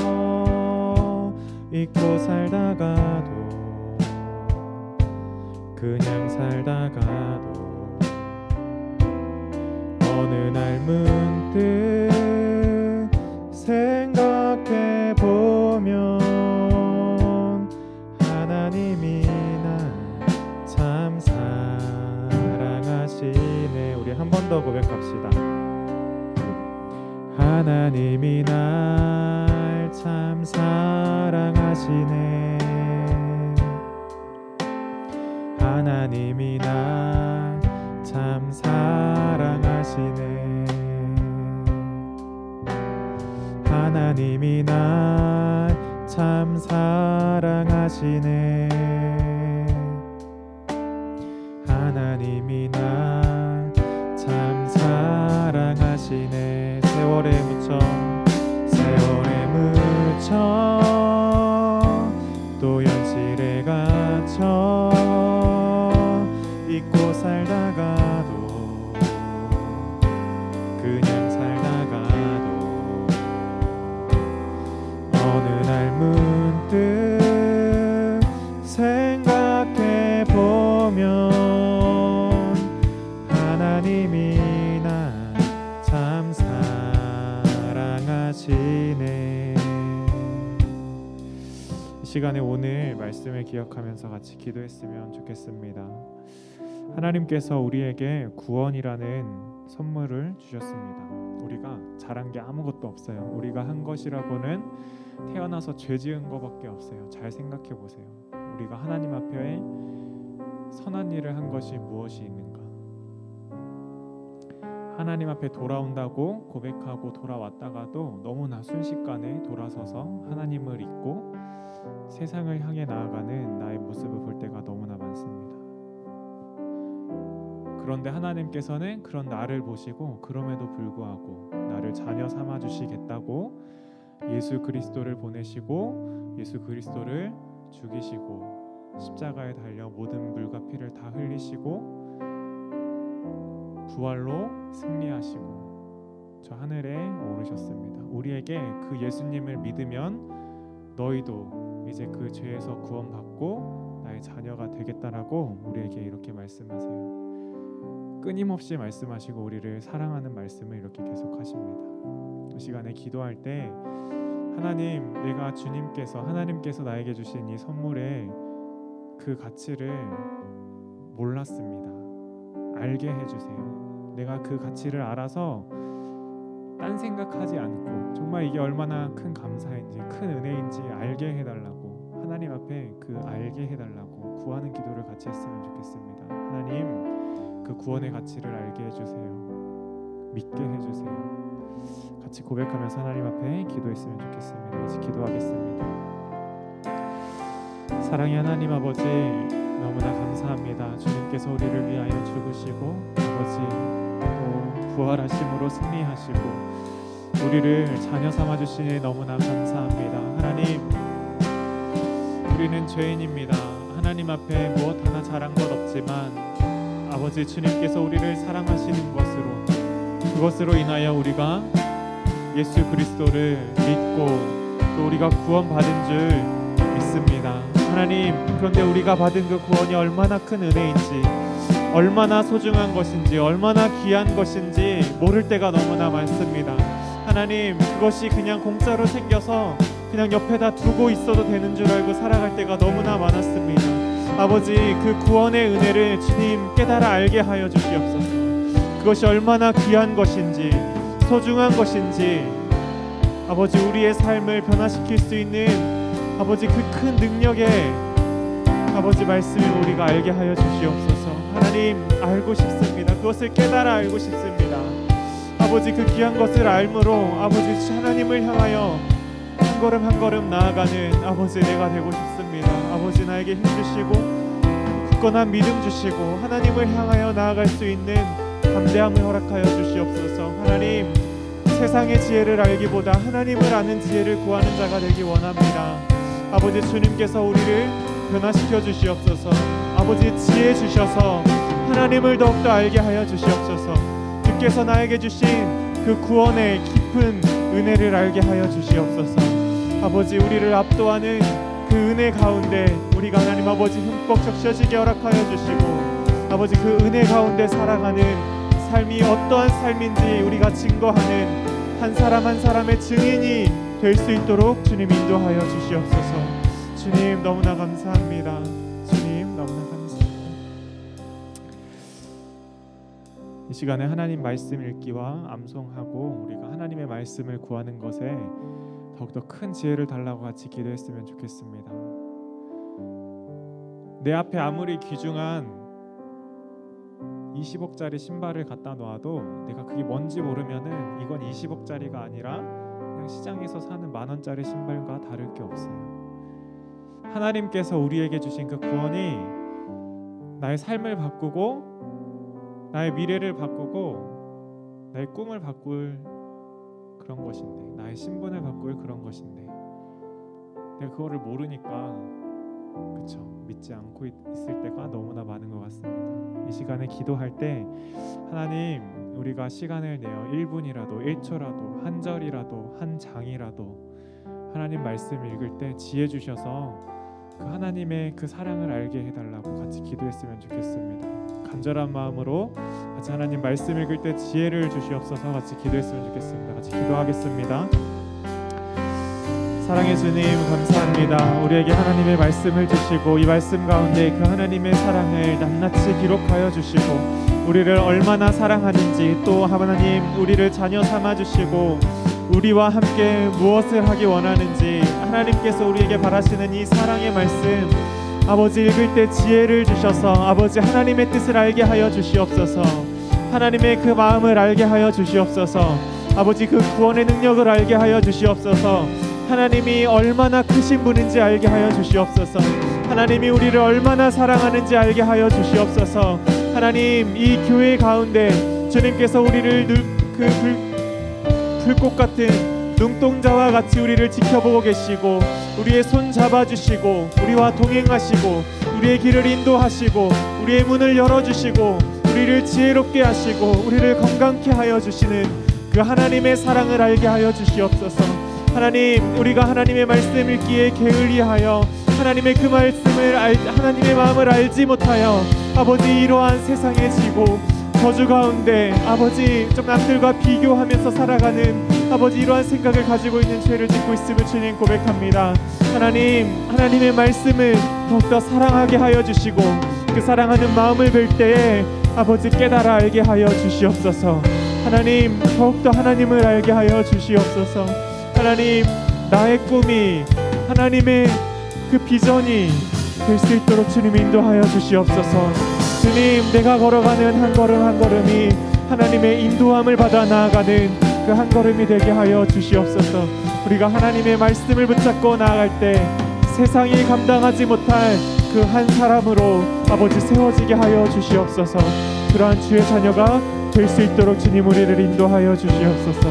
잊고 살다가도 그냥 살다가도 어느 날 문득 우리 한 번 더 고백합시다. 하나님이 날 참 사랑하시네. 하나님이 날 참 사랑하시네. 하나님이 날 참 사랑하시네. 하나님이 날 참 사랑하시네. 세월에 묻혀 또 현실에 갇혀 잊고 살다가도 그냥 살다가도 어느 날 문득 생각해 보면 하나님이 날 참 사랑하시네. 이 시간에 오늘 말씀을 기억하면서 같이 기도했으면 좋겠습니다. 하나님께서 우리에게 구원이라는 선물을 주셨습니다. 우리가 잘한 게 아무것도 없어요. 우리가 한 것이라고는 태어나서 죄 지은 것밖에 없어요. 잘 생각해 보세요. 우리가 하나님 앞에 선한 일을 한 것이 무엇이 있는가? 하나님 앞에 돌아온다고 고백하고 돌아왔다가도 너무나 순식간에 돌아서서 하나님을 잊고 세상을 향해 나아가는 나의 모습을 볼 때가 너무나 많습니다. 그런데 하나님께서는 그런 나를 보시고 그럼에도 불구하고 나를 자녀 삼아 주시겠다고 예수 그리스도를 보내시고 예수 그리스도를 죽이시고 십자가에 달려 모든 물과 피를 다 흘리시고 부활로 승리하시고 저 하늘에 오르셨습니다. 우리에게 그 예수님을 믿으면 너희도 이제 그 죄에서 구원받고 나의 자녀가 되겠다라고 우리에게 이렇게 말씀하세요. 끊임없이 말씀하시고 우리를 사랑하는 말씀을 이렇게 계속하십니다. 이 시간에 기도할 때 하나님, 내가 하나님께서 나에게 주신 이 선물의 그 가치를 몰랐습니다. 알게 해주세요. 내가 그 가치를 알아서 딴 생각하지 않고 정말 이게 얼마나 큰 감사인지 큰 은혜인지 알게 해달라고 하나님 앞에 그 알게 해달라고 구하는 기도를 같이 했으면 좋겠습니다. 하나님, 그 구원의 가치를 알게 해주세요. 믿게 해주세요. 같이 고백하면서 하나님 앞에 기도했으면 좋겠습니다. 같이 기도하겠습니다. 사랑의 하나님 아버지, 너무나 감사합니다. 주님께서 우리를 위하여 죽으시고 아버지 또 부활하심으로 승리하시고 우리를 자녀 삼아 주시니 너무나 감사합니다. 하나님, 우리는 죄인입니다. 하나님 앞에 무엇 하나 잘한 것 없지만 아버지 주님께서 우리를 사랑하시는 그것으로 인하여 우리가 예수 그리스도를 믿고 또 우리가 구원받은 줄 믿습니다. 하나님, 그런데 우리가 받은 그 구원이 얼마나 큰 은혜인지, 얼마나 소중한 것인지, 얼마나 귀한 것인지 모를 때가 너무나 많습니다. 하나님, 그것이 그냥 공짜로 생겨서 그냥 옆에다 두고 있어도 되는 줄 알고 살아갈 때가 너무나 많았습니다. 아버지, 그 구원의 은혜를 주님 깨달아 알게 하여 주시옵소서. 그것이 얼마나 귀한 것인지, 소중한 것인지, 아버지 우리의 삶을 변화시킬 수 있는 아버지 그 큰 능력의 아버지 말씀을 우리가 알게 하여 주시옵소서. 하나님, 알고 싶습니다. 그것을 깨달아 알고 싶습니다. 아버지, 그 귀한 것을 알므로 아버지 하나님을 향하여 한 걸음 한 걸음 나아가는 아버지 내가 되고 싶습니다. 아버지, 나에게 힘 주시고 굳건한 믿음 주시고 하나님을 향하여 나아갈 수 있는 담대함을 허락하여 주시옵소서. 하나님, 세상의 지혜를 알기보다 하나님을 아는 지혜를 구하는 자가 되기 원합니다. 아버지, 주님께서 우리를 변화시켜 주시옵소서. 아버지, 지혜 주셔서 하나님을 더욱더 알게 하여 주시옵소서. 주께서 나에게 주신 그 구원의 깊은 은혜를 알게 하여 주시옵소서. 아버지, 우리를 압도하는 그 은혜 가운데 우리가 하나님 아버지 흠뻑 적셔지게 허락하여 주시고 아버지 그 은혜 가운데 살아가는 삶이 어떠한 삶인지 우리가 증거하는 한 사람 한 사람의 증인이 될 수 있도록 주님 인도하여 주시옵소서. 주님, 너무나 감사합니다. 주님, 너무나 감사합니다. 이 시간에 하나님 말씀 읽기와 암송하고 우리가 하나님의 말씀을 구하는 것에 더욱더 큰 지혜를 달라고 같이 기도했으면 좋겠습니다. 내 앞에 아무리 귀중한 20억짜리 신발을 갖다 놔도 내가 그게 뭔지 모르면은 이건 20억짜리가 아니라 그냥 시장에서 사는 10,000원짜리 신발과 다를 게 없어요. 하나님께서 우리에게 주신 그 구원이 나의 삶을 바꾸고 나의 미래를 바꾸고 나의 꿈을 바꿀 그런 것인데, 나의 신분을 바꿀 그런 것인데 내가 그거를 모르니까 그쵸, 믿지 않고 있을 때가 너무나 많은 것 같습니다. 이 시간에 기도할 때 하나님, 우리가 시간을 내어 1분이라도 1초라도 한 절이라도 한 장이라도 하나님 말씀 읽을 때 지혜 주셔서 그 하나님의 그 사랑을 알게 해달라고 같이 기도했으면 좋겠습니다. 간절한 마음으로 같이 하나님 말씀 읽을 때 지혜를 주시옵소서 같이 기도했으면 좋겠습니다. 같이 기도하겠습니다. 사랑의 주님, 감사합니다. 우리에게 하나님의 말씀을 주시고 이 말씀 가운데 그 하나님의 사랑을 낱낱이 기록하여 주시고 우리를 얼마나 사랑하는지, 또 하나님 우리를 자녀 삼아 주시고 우리와 함께 무엇을 하기 원하는지 하나님께서 우리에게 바라시는 이 사랑의 말씀, 아버지 읽을 때 지혜를 주셔서 아버지 하나님의 뜻을 알게 하여 주시옵소서. 하나님의 그 마음을 알게 하여 주시옵소서. 아버지 그 구원의 능력을 알게 하여 주시옵소서. 하나님이 얼마나 크신 분인지 알게 하여 주시옵소서. 하나님이 우리를 얼마나 사랑하는지 알게 하여 주시옵소서. 하나님, 이 교회 가운데 주님께서 우리를 불꽃 같은 눈동자와 같이 우리를 지켜보고 계시고 우리의 손 잡아주시고 우리와 동행하시고 우리의 길을 인도하시고 우리의 문을 열어주시고 우리를 지혜롭게 하시고 우리를 건강케 하여 주시는 그 하나님의 사랑을 알게 하여 주시옵소서. 하나님, 우리가 하나님의 말씀 읽기에 게을리하여 하나님의 그 말씀을 하나님의 마음을 알지 못하여 아버지 이러한 세상에 지고 저주 가운데 아버지 좀 남들과 비교하면서 살아가는 아버지 이러한 생각을 가지고 있는 죄를 짓고 있음을 주님 고백합니다. 하나님, 하나님의 말씀을 더욱더 사랑하게 하여 주시고 그 사랑하는 마음을 뵐 때에 아버지 깨달아 알게 하여 주시옵소서. 하나님, 더욱더 하나님을 알게 하여 주시옵소서. 하나님, 나의 꿈이 하나님의 그 비전이 될 수 있도록 주님 인도하여 주시옵소서. 주님, 내가 걸어가는 한 걸음 한 걸음이 하나님의 인도함을 받아 나아가는 그 한 걸음이 되게 하여 주시옵소서. 우리가 하나님의 말씀을 붙잡고 나아갈 때 세상이 감당하지 못할 그 한 사람으로 아버지 세워지게 하여 주시옵소서. 그러한 주의 자녀가 될 수 있도록 주님 우리를 인도하여 주시옵소서.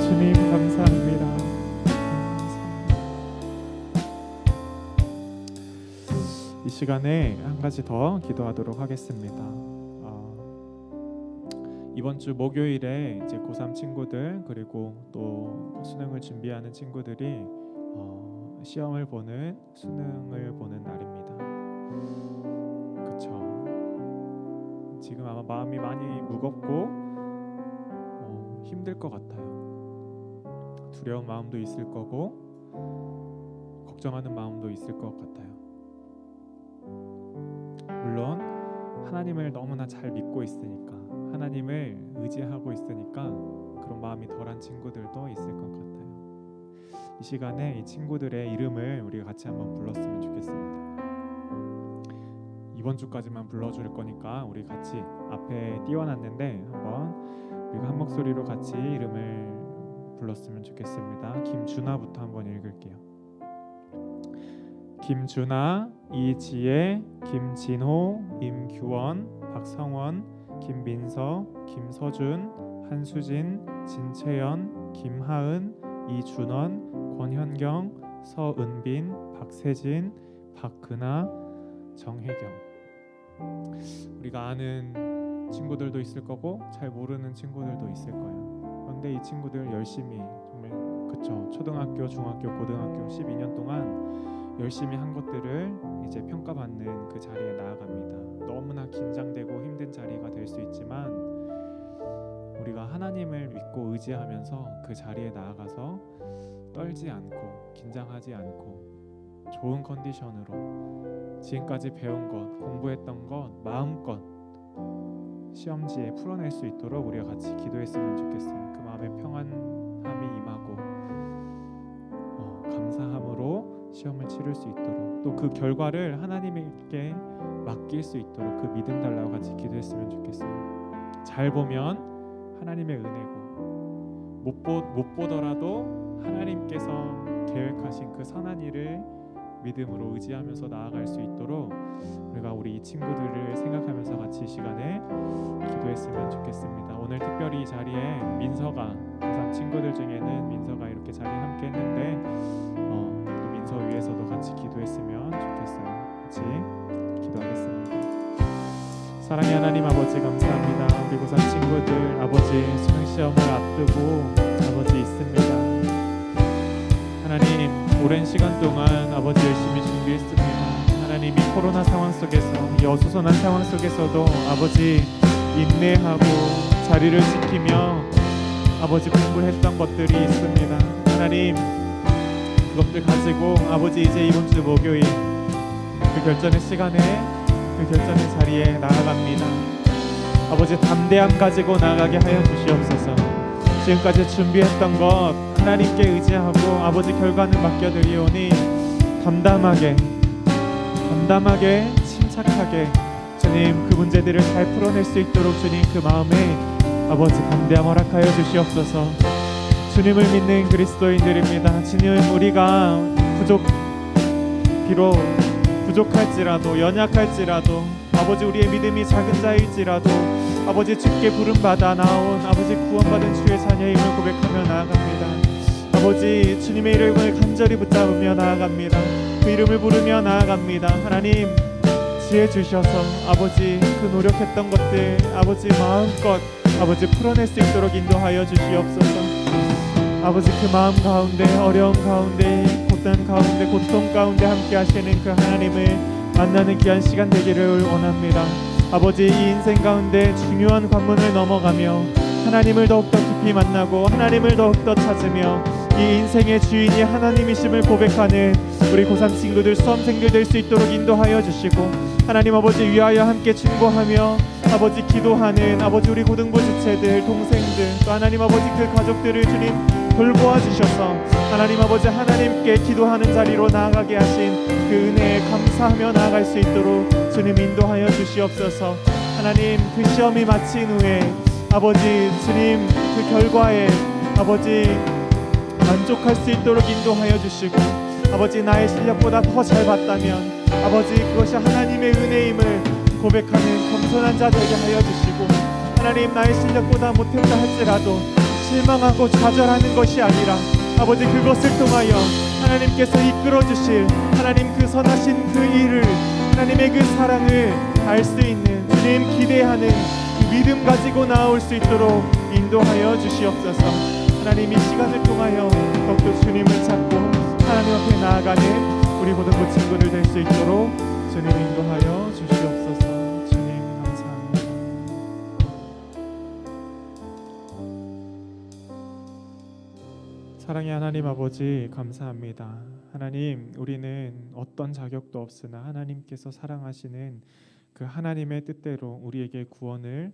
주님 감사합니다. 이 시간에 한 가지 더 기도하도록 하겠습니다. 이번 주 목요일에 이제 고3 친구들 그리고 또 수능을 준비하는 친구들이 시험을 보는 수능을 보는 날입니다. 그쵸? 지금 아마 마음이 많이 무겁고 힘들 것 같아요. 두려운 마음도 있을 거고 걱정하는 마음도 있을 것 같아요. 물론 하나님을 너무나 잘 믿고 있으니까, 하나님을 의지하고 있으니까 그런 마음이 덜한 친구들도 있을 것 같아요. 이 시간에 이 친구들의 이름을 우리가 같이 한번 불렀으면 좋겠습니다. 이번 주까지만 불러줄 거니까 우리 같이 앞에 띄워놨는데 한번 우리가 한 목소리로 같이 이름을 불렀으면 좋겠습니다. 김준하부터 한번 읽을게요. 김준하, 이지혜, 김진호, 임규원, 박성원, 김민서, 김서준, 한수진, 진채연, 김하은, 이준원, 권현경, 서은빈, 박세진, 박근아, 정혜경. 우리가 아는 친구들도 있을 거고 잘 모르는 친구들도 있을 거예요. 그런데 이 친구들 열심히 정말 그쵸, 초등학교, 중학교, 고등학교 12년 동안 열심히 한 것들을 이제 평가받는 그 자리에 나아갑니다. 너무나 긴장되고 힘든 자리가 될 수 있지만 우리가 하나님을 믿고 의지하면서 그 자리에 나아가서 떨지 않고 긴장하지 않고 좋은 컨디션으로 지금까지 배운 것, 공부했던 것 마음껏 시험지에 풀어낼 수 있도록 우리가 같이 기도했으면 좋겠어요. 그 마음에 평안함이 임하고 감사함으로 시험을 치를 수 있도록, 또 그 결과를 하나님께 맡길 수 있도록 그 믿음 달라고 같이 기도했으면 좋겠어요. 잘 보면 하나님의 은혜고, 못 보더라도 하나님께서 계획하신 그 선한 일을 믿음으로 의지하면서 나아갈 수 있도록 우리가 우리 이 친구들을 생각하면서 같이 이 시간에 기도했으면 좋겠습니다. 오늘 특별히 이 자리에 민서가, 고3 친구들 중에는 민서가 이렇게 자리에 함께 했는데 또 민서 위해서도 같이 기도했으면 좋겠어요. 같이 기도하겠습니다. 사랑의 하나님 아버지, 감사합니다. 우리 고3 친구들 아버지 수능 시험을 앞두고 아버지 있습니다. 하나님, 오랜 시간 동안 아버지 열심히 준비했습니다. 하나님, 이 코로나 상황 속에서, 이 어수선한 상황 속에서도 아버지 인내하고 자리를 지키며 아버지 공부했던 것들이 있습니다. 하나님, 그것들 가지고 아버지 이제 이번 주 목요일 그 결전의 시간에, 그 결전의 자리에 나아갑니다. 아버지 담대함 가지고 나아가게 하여 주시옵소서. 지금까지 준비했던 것 하나님께 의지하고 아버지 결과는 맡겨드리오니 담담하게 침착하게 주님 그 문제들을 잘 풀어낼 수 있도록 주님 그 마음에 아버지 담대함 허락하여 주시옵소서. 주님을 믿는 그리스도인들입니다. 주님, 우리가 비록 부족할지라도 연약할지라도 아버지 우리의 믿음이 작은 자일지라도 아버지 주께 부름받아 나온 아버지 구원받은 주의 자녀임을 고백하며 나아갑니다. 아버지 주님의 이름을 간절히 붙잡으며 나아갑니다. 그 이름을 부르며 나아갑니다. 하나님, 지혜 주셔서 아버지 그 노력했던 것들 아버지 마음껏 아버지 풀어낼 수 있도록 인도하여 주시옵소서. 아버지 그 마음 가운데, 어려움 가운데, 고단 가운데, 고통 가운데 함께 하시는 그 하나님을 만나는 귀한 시간 되기를 원합니다. 아버지 이 인생 가운데 중요한 관문을 넘어가며 하나님을 더욱더 깊이 만나고 하나님을 더욱더 찾으며 이 인생의 주인이 하나님이심을 고백하는 우리 고3 친구들, 수험생들 될 수 있도록 인도하여 주시고, 하나님 아버지 위하여 함께 충고하며 아버지 기도하는 아버지 우리 고등부 주체들, 동생들, 또 하나님 아버지 그 가족들을 주님 돌보아 주셔서 하나님 아버지 하나님께 기도하는 자리로 나아가게 하신 그 은혜에 감사하며 나아갈 수 있도록 주님 인도하여 주시옵소서. 하나님, 그 시험이 마친 후에 아버지 주님 그 결과에 아버지 만족할 수 있도록 인도하여 주시고, 아버지 나의 실력보다 더 잘 봤다면 아버지 그것이 하나님의 은혜임을 고백하는 겸손한 자 되게 하여 주시고, 하나님 나의 실력보다 못했다 할지라도 실망하고 좌절하는 것이 아니라 아버지 그것을 통하여 하나님께서 이끌어 주실 하나님 그 선하신 그 일을, 하나님의 그 사랑을 알 수 있는 주님 기대하는 그 믿음 가지고 나올 수 있도록 인도하여 주시옵소서. 하나님 이 시간을 통하여 더욱더 주님을 찾고 하나님 앞에 나아가는 우리 모든 그 친구들 될 수 있도록 주님 인도하여 주시옵소서. 주님 감사합니다. 사랑의 하나님 아버지, 감사합니다. 하나님, 우리는 어떤 자격도 없으나 하나님께서 사랑하시는 그 하나님의 뜻대로 우리에게 구원을,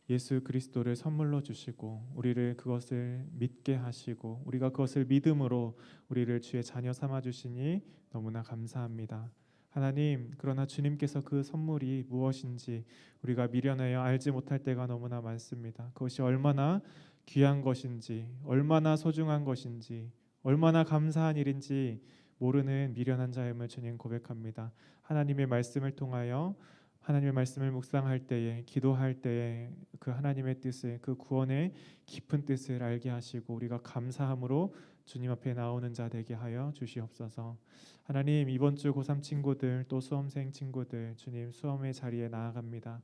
예수 그리스도를 선물로 주시고 우리를 그것을 믿게 하시고 우리가 그것을 믿음으로 우리를 주의 자녀 삼아 주시니 너무나 감사합니다. 하나님, 그러나 주님께서 그 선물이 무엇인지 우리가 미련하여 알지 못할 때가 너무나 많습니다. 그것이 얼마나 귀한 것인지, 얼마나 소중한 것인지, 얼마나 감사한 일인지 모르는 미련한 자임을 주님 고백합니다. 하나님의 말씀을 통하여, 하나님의 말씀을 묵상할 때에, 기도할 때에 그 하나님의 뜻을, 그 구원의 깊은 뜻을 알게 하시고 우리가 감사함으로 주님 앞에 나오는 자 되게 하여 주시옵소서. 하나님, 이번 주 고3 친구들, 또 수험생 친구들 주님 수험의 자리에 나아갑니다.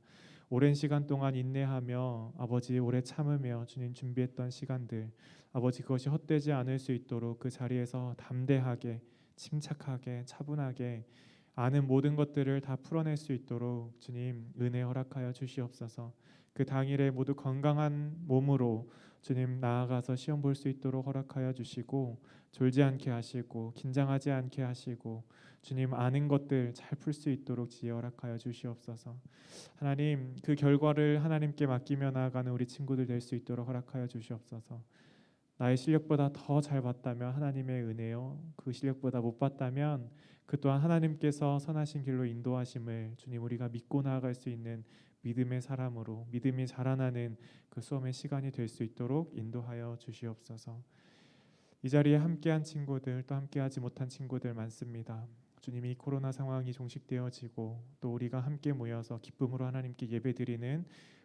오랜 시간 동안 인내하며 아버지 오래 참으며 주님 준비했던 시간들, 아버지 그것이 헛되지 않을 수 있도록 그 자리에서 담대하게, 침착하게, 차분하게 아는 모든 것들을 다 풀어낼 수 있도록 주님 은혜 허락하여 주시옵소서. 그 당일에 모두 건강한 몸으로 주님 나아가서 시험 볼 수 있도록 허락하여 주시고 졸지 않게 하시고 긴장하지 않게 하시고 주님 아는 것들 잘 풀 수 있도록 지혜 허락하여 주시옵소서. 하나님 그 결과를 하나님께 맡기며 나아가는 우리 친구들 될 수 있도록 허락하여 주시옵소서. 나의 실력보다 더 잘 봤다면 하나님의 은혜요, 그 실력보다 못 봤다면 그 또한 하나님께서 선하신 길로 인도하심을 주님 우리가 믿고 나아갈 수 있는 믿음의 사람으로 믿음이 자라나는 그 수험의 시간이 될 수 있도록 인도하여 주시옵소서. 이 자리에 함께한 친구들 또 함께하지 못한 친구들 많습니다. 주님이 코로나 상황이 종식되어지고 또 우리가 함께 모여서 기쁨으로 하나님께 예배드리는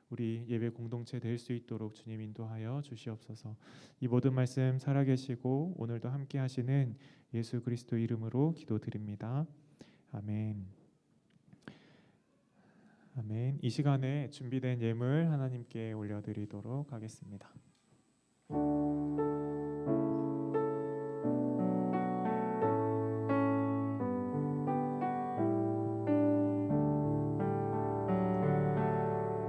우리 예배 공동체 될 수 있도록 주님 인도하여 주시옵소서. 이 모든 말씀 살아계시고 오늘도 함께 하시는 예수 그리스도 이름으로 기도드립니다. 아멘. 아멘. 이 시간에 준비된 예물 하나님께 올려드리도록 하겠습니다.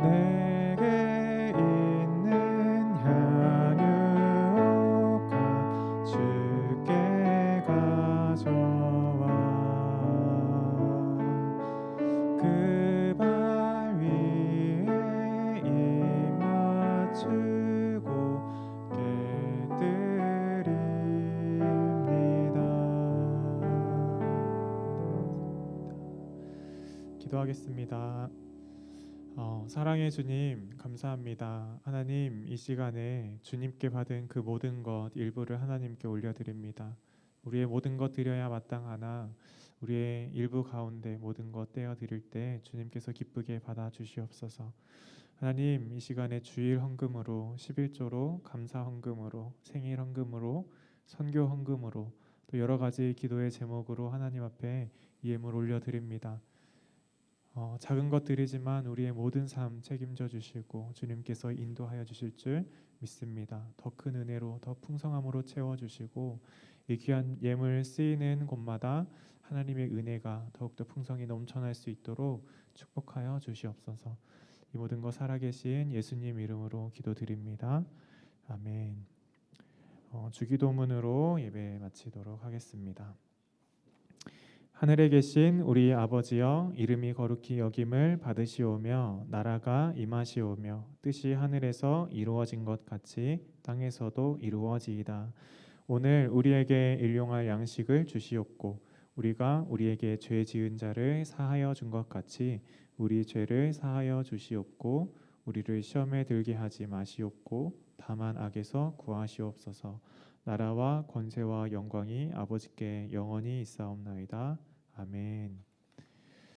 내게 있는 향유가 주께 가져와 그 발 위에 입 맞추고 깨드립니다. 기도하겠습니다. 사랑의 주님 감사합니다. 하나님 이 시간에 주님께 받은 그 모든 것 일부를 하나님께 올려드립니다. 우리의 모든 것 드려야 마땅하나 우리의 일부 가운데 모든 것 떼어 드릴 때 주님께서 기쁘게 받아 주시옵소서. 하나님 이 시간에 주일 헌금으로 11조로 감사 헌금으로 생일 헌금으로 선교 헌금으로 또 여러 가지 기도의 제목으로 하나님 앞에 이 예물 올려드립니다. 작은 것들이지만 우리의 모든 삶 책임져 주시고 주님께서 인도하여 주실 줄 믿습니다. 더 큰 은혜로 더 풍성함으로 채워주시고 이 귀한 예물 쓰이는 곳마다 하나님의 은혜가 더욱더 풍성히 넘쳐날 수 있도록 축복하여 주시옵소서. 이 모든 것 살아계신 예수님 이름으로 기도드립니다. 아멘. 주기도문으로 예배 마치도록 하겠습니다. 하늘에 계신 우리 아버지여 이름이 거룩히 여김을 받으시오며 나라가 임하시오며 뜻이 하늘에서 이루어진 것 같이 땅에서도 이루어지이다. 오늘 우리에게 일용할 양식을 주시옵고 우리가 우리에게 죄 지은 자를 사하여 준 것 같이 우리 죄를 사하여 주시옵고 우리를 시험에 들게 하지 마시옵고 다만 악에서 구하시옵소서. 나라와 권세와 영광이 아버지께 영원히 있사옵나이다. 아멘.